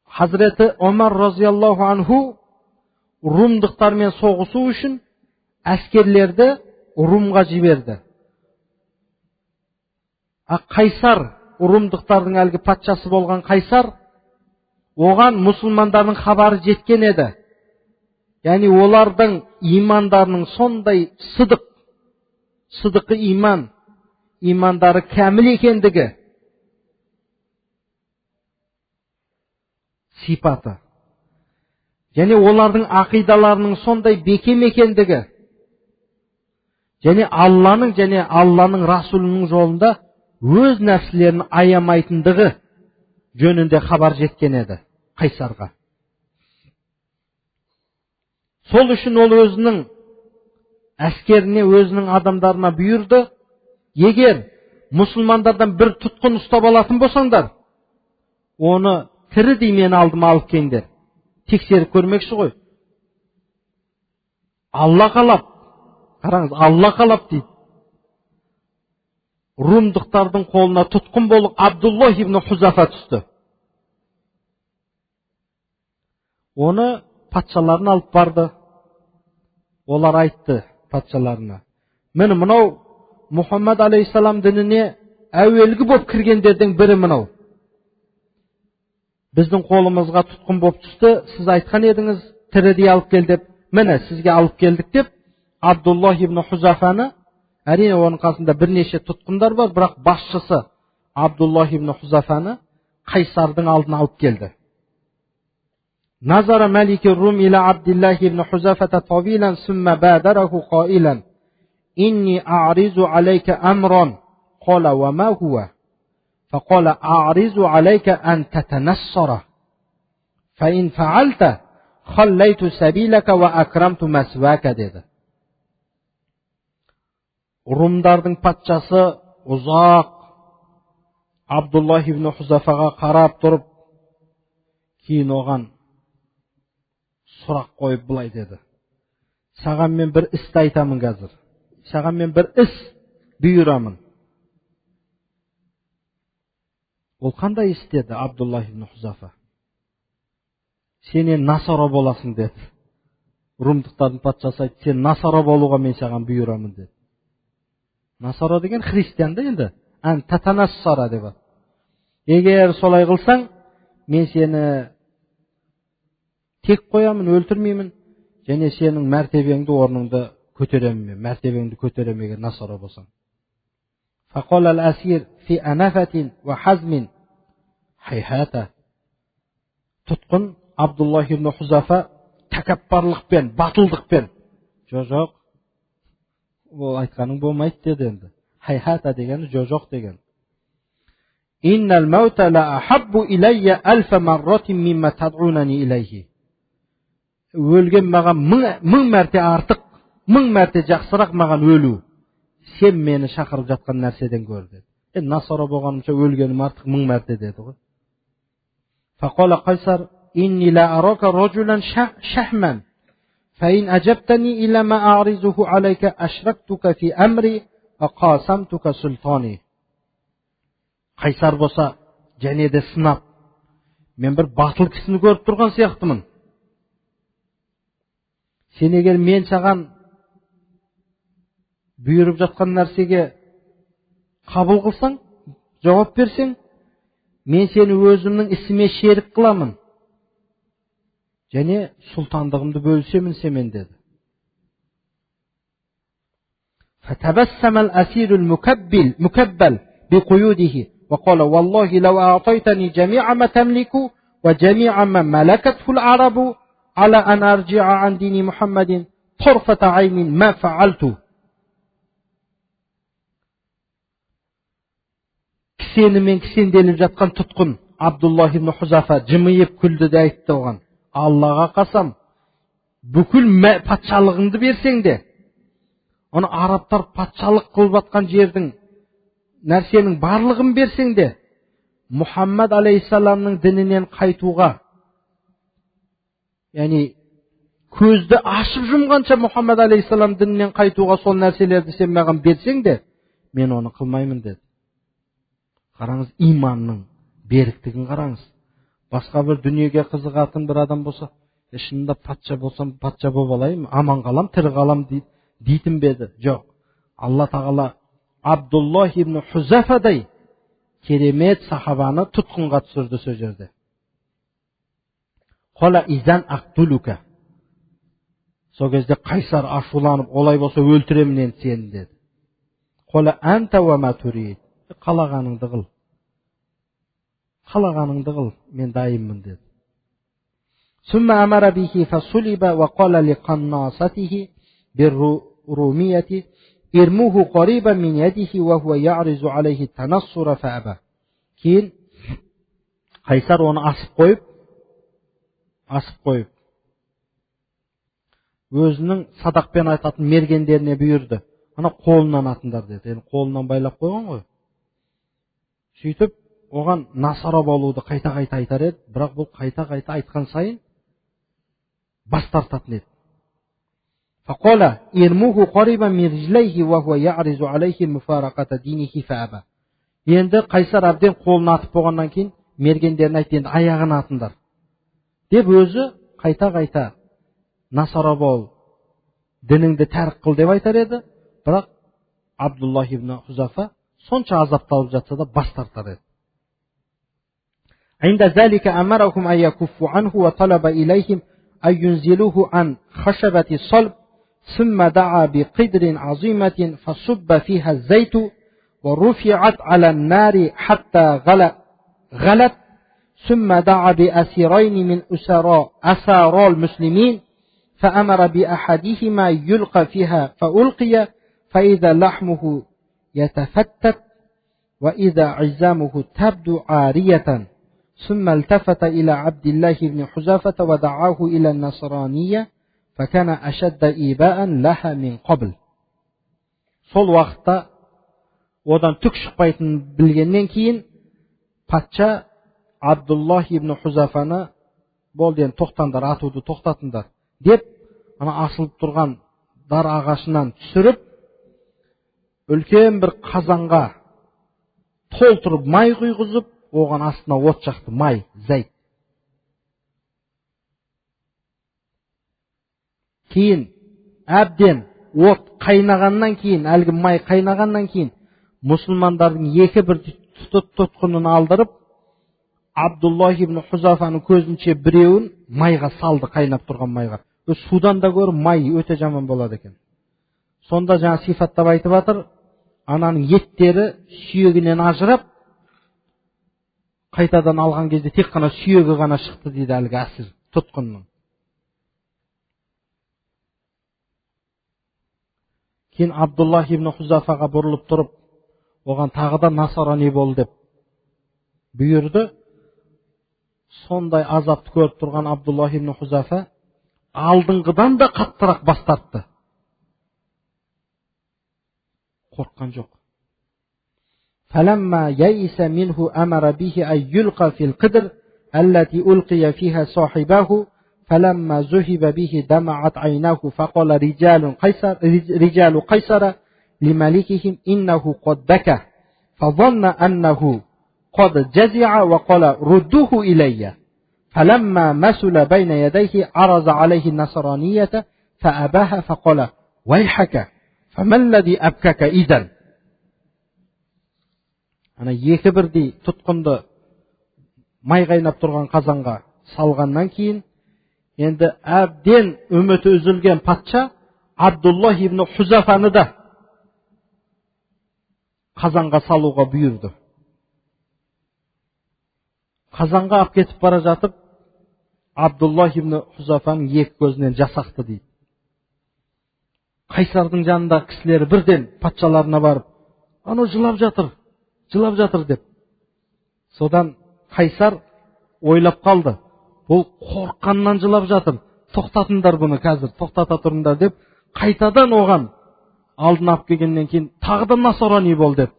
Хазіреті Омар разияллаху анху румдықтармен соғысу үшін әскерлерді Румға жіберді. Қайсар, румдықтардың әлгі патшасы болған Қайсар, оған мұсылмандардың хабары жеткен еді. Яғни олардың имандарының сондай сыдықы имандары кәміл екендігі сипаты. Және олардың ақидаларының сондай бекем екендігі. Және Алланың Расулының жолында өз нәпсілерін аямайтындығы жөнінде хабар жеткен еді Қайсарға. Сол үшін ол өзінің әскеріне, өзінің адамдарына бұйырды, егер мұсылмандардан бір тұтқын ұстап алатын болсаңдар, оны тірідей мен алдыма алып келіңдер. Тексеріп көрмекші ғой. Алла қалап, қараңыз, Алла қалап дейді. Румдықтардың қолына тұтқын болып Абдуллах ибн Хузафа түсті. Оны патшаларын алып барды. Олар айтты патшаларына: "Міне мынау Мұхаммад алейхиссалам дініне әуелгі болып кіргендердің бірі мынау. Біздің қолымызға тұтқын болып түсті, сіз айтқан едіңіз, тірідей алып кел деп, міне сізге алып келдік" деп, Абдуллах ибн Хузафаны, әрине оның қасында бірнеше тұтқындар бар, бірақ басшысы Абдуллах ибн Хузафаны Қайсардың алдына алып келді. Назара Малики Рум иля Абдуллах ибн Хузафата тавилан сумма бадараху қаилан инни а'ризу алейка амран қала ва ма хуа фақала а'ризу алейка ан татанассара фа ин фаалта халлайту сабилака ва акрамту масвака деді. Румдардың патшасы ұзақ Абдуллах ибн Хузафаға қарап тұрып, кейін оған сұрақ қойып былай деді: "Саған мен бір істі айтамын қазір. Саған мен бір іс бұйырамын." Ол қандай іс деді Абдуллах ибн Хузафа? "Сен насара боласың" деді. Румдықтардың патшасы айтты: "Сен насара болуға мен саған бұйырамын" деді. Насара деген христиан да енді. Ан татанассара деп. Егер солай қылсаң, мен сені тек қоямын, өлтірмеймін, және сенің мәртебеңді, орныңды көтеремін, мәртебеңді көтеремін егер насара болсаң. Фақал ал-асир фи анафатин ва хазмин хайхата. Тұтқын Абдуллах ибн Хузафа тәкаппарлықпен, батылдықпен: "Жоқ, ол айтқаның болмайды" деді енді. Хайхата дегені жоқ деген. "Иннал маута ла ахаббу иlayya alf marratin mimma tad'unani ilayhi." Өлген маған мың мәрте артық, мың мәрте жақсырақ маған өлу. Сен мені шақырып жатқан нәрседен гөр деді. Насара болғанымша өлгенім артық мың мәрте деді ғой. Фақала Қайсар: "Инни ла арака раджулан шахман فإن أجبتني إلى ما أعرضه عليك أشركتك في أمري وقاسمتك سلطاني." Қайсар болса, және де сынап, "Мен бір батыл кісіні көріп тұрған сияқтымын. Сен егер мен саған бұйырып жатқан нәрсеге қабыл қылсаң, жауап берсең, мен сені өзімнің ісіме шерік қыламын. Және сұлтандығымды бөлісемін семен" деді. فتبسم الأسير المكبل بقيوده وقال: "والله لو أعطيتني جميع ما تملك وجميع ما ملكته العرب على أن أرجع عن دين محمد طرفة عين ما فعلته." Кісенімен кісенделіп жатқан тұтқын Абдуллах ибн Хузафа жымиып күлді де айтты оған: "Аллаға қасам, бүкіл патшалығыңды берсең де, оны арабтар патшалық қылып жатқан жердің нәрсенің барлығын берсең де, Мұхаммад алейхиссаламның дінінен қайтуға, яғни көзді ашып жұмғанша Мұхаммад алейхиссалам дінінен қайтуға сол нәрселерді сен маған берсең де, мен оны қылмаймын деді. Қараңыз, иманның беріктігін қараңыз. Басқа бір дүниеге қызығатын бір адам болса, шынында патша болсам, патша болып алайын, аман қалам, тірі қалам дейтін беді. Жоқ. Алла тағала Абдуллах ибн Хузафадай керемет сахабаны тұтқынға түсірді сол жерде. Қола изан ақтулука. Сол кезде Қайсар ашуланып, олай болса өлтіремін енді сені деді. Қола анта ва ма турид. Қалағаныңды қыл. Қалағаныңды қыл, мен дайынмын деді. Сумма амара бихи фасулиба ва қала ли қаннасатихи биррумияти ирмуху қариба мин ядихи ва хуа я'ризу алейхи танассура фааба. Кейін Қайсар оны асып қойып, өзінің садақпен айтатын мергендеріне бұйырды. Ана қолынан атыңдар деді. Енді қолынан байлап қойған ғой. Сөйтіп, оған насара болуды қайта-қайта айтар еді, бірақ бұл қайта-қайта айтқан сайын бас тартатын еді. Фақола ирмуху қариба мин риджлайхи ва хуа я'ризу алейхи муфарақата динихи фааба. Енді Қайсар әбден қолын атып болғаннан кейін мергендеріне айтты, енді аяғын атыңдар деп өзі қайта-қайта насара бол, дініңді тәрік қыл деп айтар еді, бірақ Абдуллах ибн Хузафа сонша азапталып жатса да бас тартар еді. عند ذلك أمرهم أن يكفوا عنه وطلب إليهم أن ينزلوه عن خشبة صلب ثم دعا بقدر عظيمة فصب فيها الزيت ورفعت على النار حتى غلت ثم دعا بأسيرين من أسارى المسلمين فأمر بأحدهما يلقى فيها فألقي فإذا لحمه يتفتت وإذا عزامه تبدو عارية ثم التفت إلى عبد الله بن حذافة ودعاه إلى النصرانية فكان أشد إيباء لها من قبل. Сол уақытта одан түк шықпайтынын білгеннен кейін патша Абдуллах ибн Хузафаны болды, енді тоқтаңдар, атуды тоқтатыңдар деп, ана асылып тұрған дар ағашынан түсіріп, үлкен бір қазанға толтырып май құйғызып, оған астына от жақты, май, зәйт. Кейін әбден от қайнағаннан кейін, әлгі май қайнағаннан кейін, мұсылмандардың екі бір тұтқынын алдырып, Абдуллах ибн Хузафаның көзінше біреуін майға салды, қайнап тұрған майға. Судан да көріп май өте жаман болады екен. Сонда жаңа сифаттап айтып жатыр, ананың еттері сүйегінен ажырап, қайтадан алған кезде тек қана сүйегі ғана шықты дейді әлгі әсір тұтқынның. Кейін Абдуллах ибн Хузафаға бұрылып тұрып, оған тағы да насарани бол деп бұйырды. Сондай азапты көріп тұрған Абдуллах ибн Хузафа алдыңғыдан да қаттырақ бас тартты. Қорққан жоқ. فلما يئس منه أمر به أن يلقى في القدر التي ألقي فيها صاحبه فلما ذهب به دمعت عيناه فقال رجال قيصر لملكهم إنه قد بكى فظن أنه قد جزع وقال ردوه إلي فلما مسل بين يديه عرض عليه النصرانية فأباها فقال ويحك فما الذي أبكك إذن. Ана екі бірдей тұтқынды май қайнап тұрған қазанға салғаннан кейін, енді әбден үміті үзілген патша Абдуллах ибн Хузафаны да қазанға салуға бұйырды. Қазанға алып кетіп бара жатып, Абдуллах ибн Хузафаның екі көзінен жас ақты дейді. Қайсардың жанындағы кісілері бірден патшаларына барып, анау жылап жатыр деп. Содан Қайсар ойлап қалды, бұл қорққаннан жылап жатыр, тоқтатыңдар бұны қазір, тоқтата тұрыңдар деп, қайтадан оған алдын алып келгеннен кейін тағы да насарани бол деп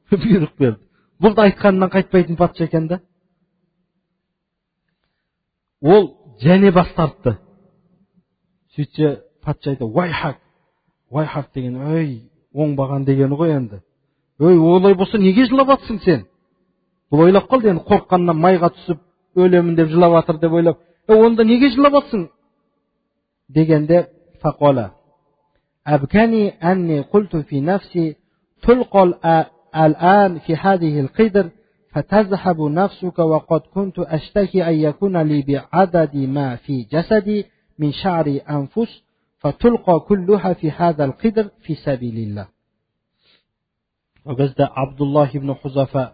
бұйрық берді. Бұл да айтқанынан қайтпайтын патша екен да. Ол және бас тартты. Сөйтсе патша айтты: вайхак деген оңбаған дегені ғой енді. Олай болса неге жылап жатсың сен? Бұл ойлап қалды енді, қорыққаннан майға түсіп өлемін деп жылап жатыр деп ойлап. Онда неге жылап жатсың? Дегенде фақала: أبكاني أني قلت في نفسي تلقى الآن في هذه القدر فتذهب نفسك وقد كنت أشتكي أن يكون لي بعدد ما في جسدي من شعر أنفس فتلقى كلها في هذا القدر في سبيل الله. O кезде Абдуллах ибн Хузафа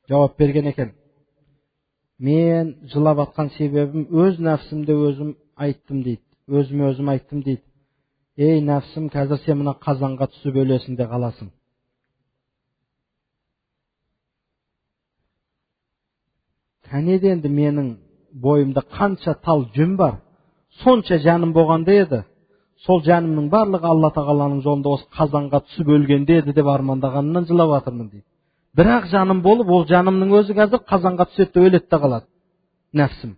жауап берген екен: мен жылап атқан себебім өз нәпсімді өзім айттым дейді. Өзім айттым дейді: ей нәпсім, қазір сен мына қазанға түсіп өлесің де қаласың. Кәнеде енді менің бойымда қанша тал жүн бар, сонша жаным болғанда еді, сол жанымның барлығы Алла тағаланың жолында осы қазанға түсіп өлгенде еді деп армандағанымнан жылап жатырмын дейді. Бірақ жаным болып, ол жанымның өзі қазір қазанға түседі де өледі де қалады. Нәпсім.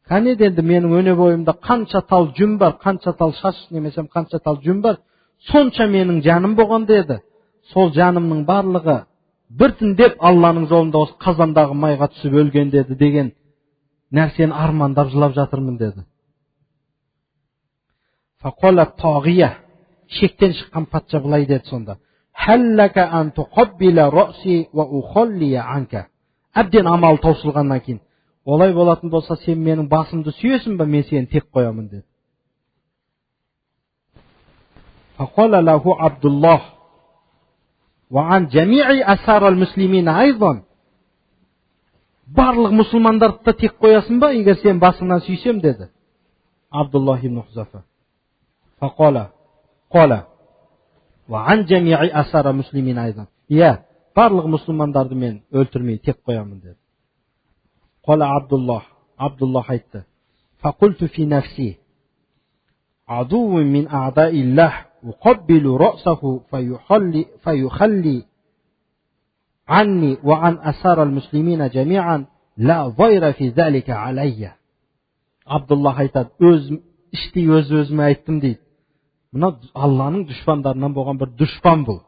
Кәнеде енді менің өне бойымда қанша тал жүн бар, қанша тал шаш немесе қанша тал жүн бар, сонша менің жаным болғанда еді, сол жанымның барлығы біртіндеп Алланың жолында осы қазандағы майға түсіп өлгенде еді деген нәрсені армандап жылап жатырмын деді. Фақала тағия, шектен шыққан патша былай деді сонда: Халлака ан туқаббила раси ва ухаллия анка. Әбден амал таусылғаннан кейін: олай болатын болса, сен менің басымды сүйесің ба, мен сені тек қоямын деді. Фақала лаху Абдуллах ва ан жамии асарал муслимин айдан. Барлық мұсылмандарды да тек қоясың ба, егер сен басыңнан сүйсем деді Абдуллах ибн Хузафа. Фақала ва ан жамии асарал муслимин айдан. Барлық мұсылмандарды мен өлтірмей тек қоямын деді. قال عبد الله حيث فقلت في نفسي عدو من أعداء الله أقبل رأسه فيخلي عني وعن أسار المسلمين جميعا لا ضير في ذلك علي. عبد الله айтады: іштей өзіме айттым дейді. Мына Алланың дұшпандарынан болған бір дұшпан бұл.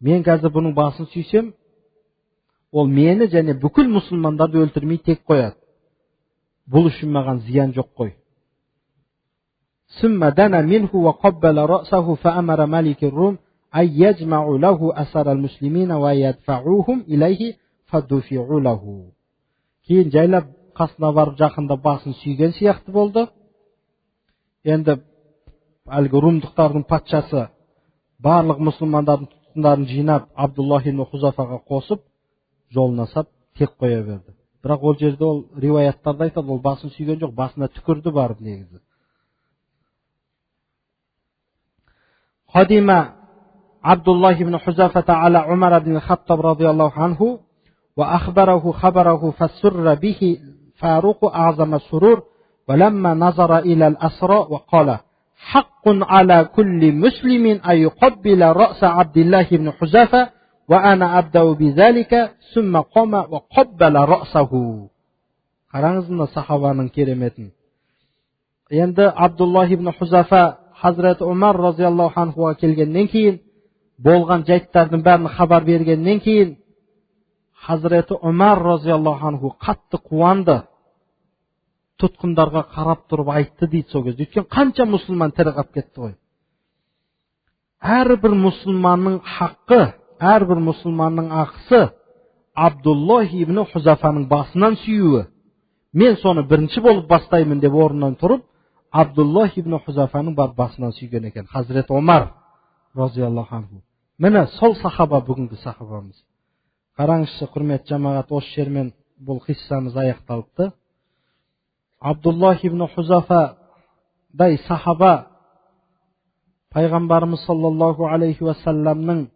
Мен қазір бұның басын сүйсем, ол мені және бүкіл мұсылмандарды өлтірмей тек қояды. Бұл үшін маған зиян жоқ қой. ثم دنا منه وقبل رأسه فأمر ملك الروم أن يجمع له أسر المسلمين ويدفعوهم إليه فدفعوا له. Кейін жайлап қасына барып жақында басын сүйген сияқты болды. Енді әлгі румдықтардың патшасы барлық мұсылмандардың тұтқындарын жинап Абдуллах ибн Хузафаға қосып жолына сап тек қоя берді. Бірақ ол жерде ол риуаяттарда айтады, ол басын сүйген жоқ, басына түкірді барып негізі. قدم عبد الله بن حذافة على عمر بن الخطاب رضي الله عنه وأخبره خبره فسر به فاروق أعظم السرور ولما نظر إلى الأسرى وقال: حق على كل مسلم أن يقبل رأس عبد الله بن حذافة وأنا أبدأ بذلك ثم قام وقبل رأسه. Қараңыз мына сахабаның кереметін. Енді Абдуллах ибн Хузафа Хазрет Умар разияллаху анхуға келгеннен кейін, болған жайттардың бәрін хабар бергеннен кейін, Хазрет Умар разияллаху анху қатты қуанды. Тұтқындарға қарап тұрып айтты дейді сол кезде. Өйткені қанша мұсылман тірі қалып кетті ғой. Әрбір мұсылманның хаққы, әрбір мұсылманның ақысы Абдуллах ибн Хузафаның басынан сүюі. Мен соны бірінші болып бастаймын деп орнынан тұрып, Абдуллах ибн Хузафаның бар басынан сүйген екен. Хазрет Омар разияллаху анху. Міне сол сахаба бүгінгі сахабамыз. Қараңызшы, құрметті жамағат, осы жермен бұл қиссамыз аяқталыпты. Абдуллах ибн Хузафадай сахаба пайғамбарымыз саллаллаху алейхи уассаламның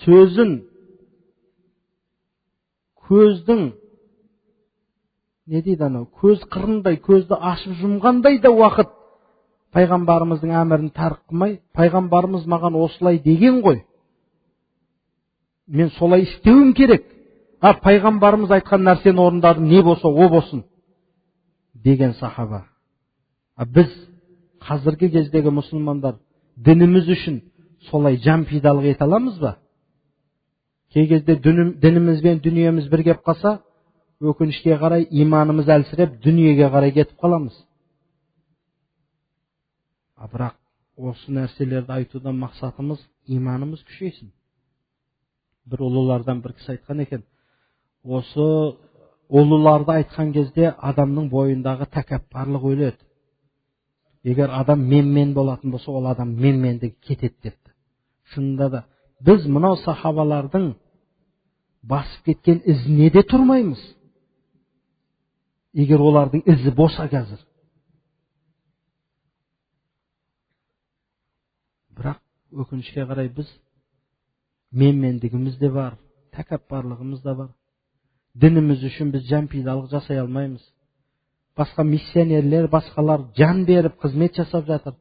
сөзін көздің не дейді анау, көз қырындай, көзді ашып жұмғандай да уақыт пайғамбарымыздың әмірін тәрк қылмай, пайғамбарымыз маған осылай деген ғой, мен солай істеуім керек, пайғамбарымыз айтқан нәрсені орындадым, не болса о болсын деген сахаба. Біз қазіргі кездегі мұсылмандар дініміз үшін солай жан пидалық ете аламыз ба? Кей кезде дініміз бен дүниеміз бір кеп қалса, өкінішке қарай иманымыз әлсіреп, дүниеге қарай кетіп қаламыз. Бірақ осы нәрселерді айтудан мақсатымыз иманымыз күшейсін. Бір ұлылардан бір кісі айтқан екен, осы ұлыларды айтқан кезде адамның бойындағы тәкаппарлық өледі. Егер адам мен болатын болса, ол адам менмендігі кетеді депті. Шынында да біз мынау сахабалардың басып кеткен ізіне де тұрмаймыз. Егер олардың ізі болса қазір. Бірақ өкінішке қарай біз менмендігіміз де бар, тәкаппарлығымыз да бар. Дініміз үшін біз жан пидалық жасай алмаймыз. Басқа миссионерлер, басқалар жан беріп қызмет жасап жатыр.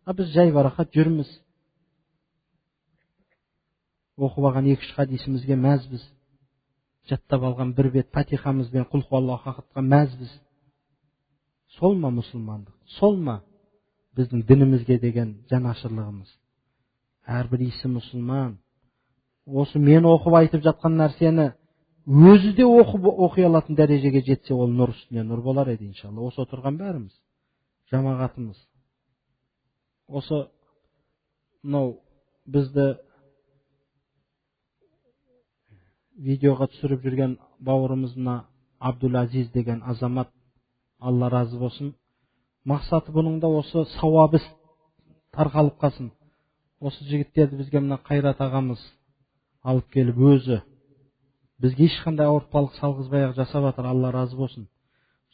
Біз жай барақат жүрміз. Оқып алған 2-3 хадисімізге мәзбіз. Жаттап алған бір бет фатихамызбен құл хуаллаху ахадқа мәзбіз. Сол ма мұсылмандық? Сол ма біздің дінімізге деген жанашырлығымыз? Әрбір исі мұсылман осы мен оқып айтып жатқан нәрсені өзі де оқи алатын дәрежеге жетсе, ол нұр үстіне нұр болар еді иншалла. Осы отырған бәріміз, жамағатымыз. Осы бізді видеоға түсіріп жүрген бауырымызына Абдул-Азиз деген азамат, Алла разы болсын. Мақсаты бұның да осы сауабы тарқалып қалсын. Осы жігіттерді бізге мына Қайрат ағамыз алып келіп өзі бізге ешқандай ауыртпалық салғызбай жасап жатыр, Алла разы болсын.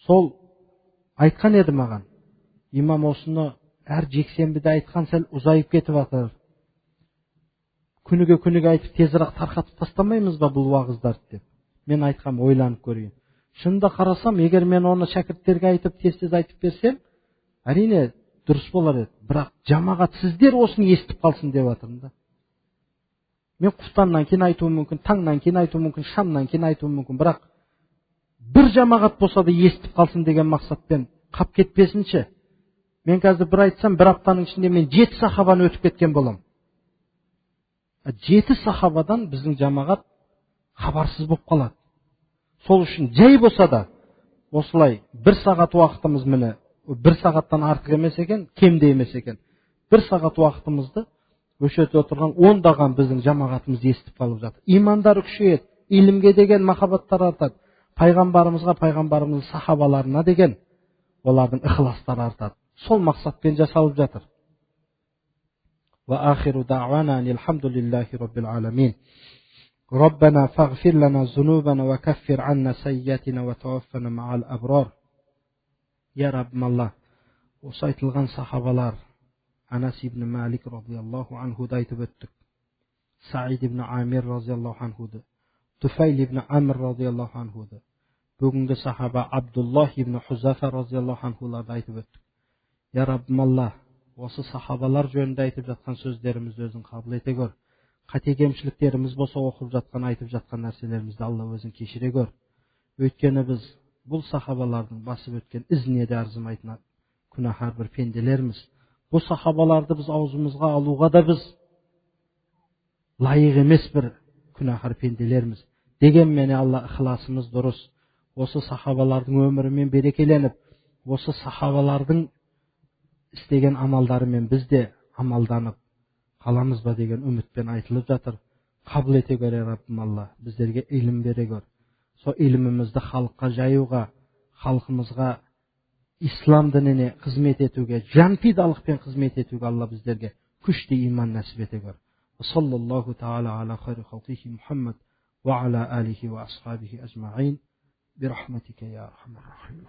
Сол айтқан еді маған, имам осыны әр жексенбіде айтқан сәл ұзайып кетіп жатыр. Күніге айтып тезірек тарқатып тастамаймыз ба бұл уағыздарды деп. Мен айтқам, ойланып көрейін. Шынында қарасам, егер мен оны шәкірттерге айтып тез айтып берсем, әрине дұрыс болар еді. Бірақ жамағат сіздер осыны естіп қалсын деп жатырмын да. Мен құфтаннан кейін айтуым мүмкін, таңнан кейін айтуым мүмкін, шамнан кейін айтуым мүмкін. Бірақ бір жамағат болса да естіп қалсын деген мақсатпен қап кетпесінші. Мен қазір бір айтсам, бір аптаның ішінде мен 7 сахабаны өтіп кеткен болам. 7 сахабадан біздің жамағат хабарсыз болып қалады. Сол үшін жай болса да осылай 1 сағат уақытымыз, міне 1 сағаттан артық емес екен, кем де емес екен. 1 сағат уақытымызды өшетіп отырған 10-даған біздің жамағатымыз естіп қалып жатыр. Имандары күшейеді, илімге деген махаббаттар артады. Пайғамбарымызға, пайғамбарымыздың сахабаларына деген олардың ықыластары артады. Сол мақсатпен жасалып жатыр. Ва ахиру дa'wana алхамдулиллахи rabbil alamin. Rabbana faghfir lana zunubana wa kaffir 'anna sayyi'atina wa tawaffana ma'al abrar. Ya Rabbim Allah, осы айтылған сахабалар, Анас ибн Малик радиаллаху анхуды айтып өттік. Саид ибн Амир радиаллаху анхуды, Туфайл ибн Амр радиаллаху анхуды, бүгінгі сахаба Абдуллах ибн Хузафа радиаллаху анхуларды айтып өттік. Я Раббим Аллах, осы сахабалар жөнінде айтып жатқан сөздерімізді өзің қабыл ете көр. Қате кемшіліктеріміз болса, оқып жатқан, айтып жатқан нәрселерімізді Алла өзің кешіре көр. Өйткені біз бұл сахабалардың басып өткен ізіне де арзымайтын күнәһар бір пенделерміз. Бұл сахабаларды біз аузымызға алуға да біз лайық емес бір күнәһар пенделерміз. Дегенмен Алла ықыласымыз дұрыс. Осы сахабалардың өмірімен берекеленіп, осы сахабалардың істеген амалдарымен біз де амалданып қаламыз ба деген үмітпен айтылып жатыр. Қабыл ете көр, Раббим Алла, біздерге илім бере көр. Сол илімімізді халыққа жаюға, халқымызға ислам дініне қызмет етуге, жанпидалықпен қызмет етуге Алла біздерге күшті иман нәсіп ете көр. Саллаллаху таала ала хайри халқихи Мухаммад ва ала алихи ва асхабихи ажмаин. Бирахматика я архамар рахим.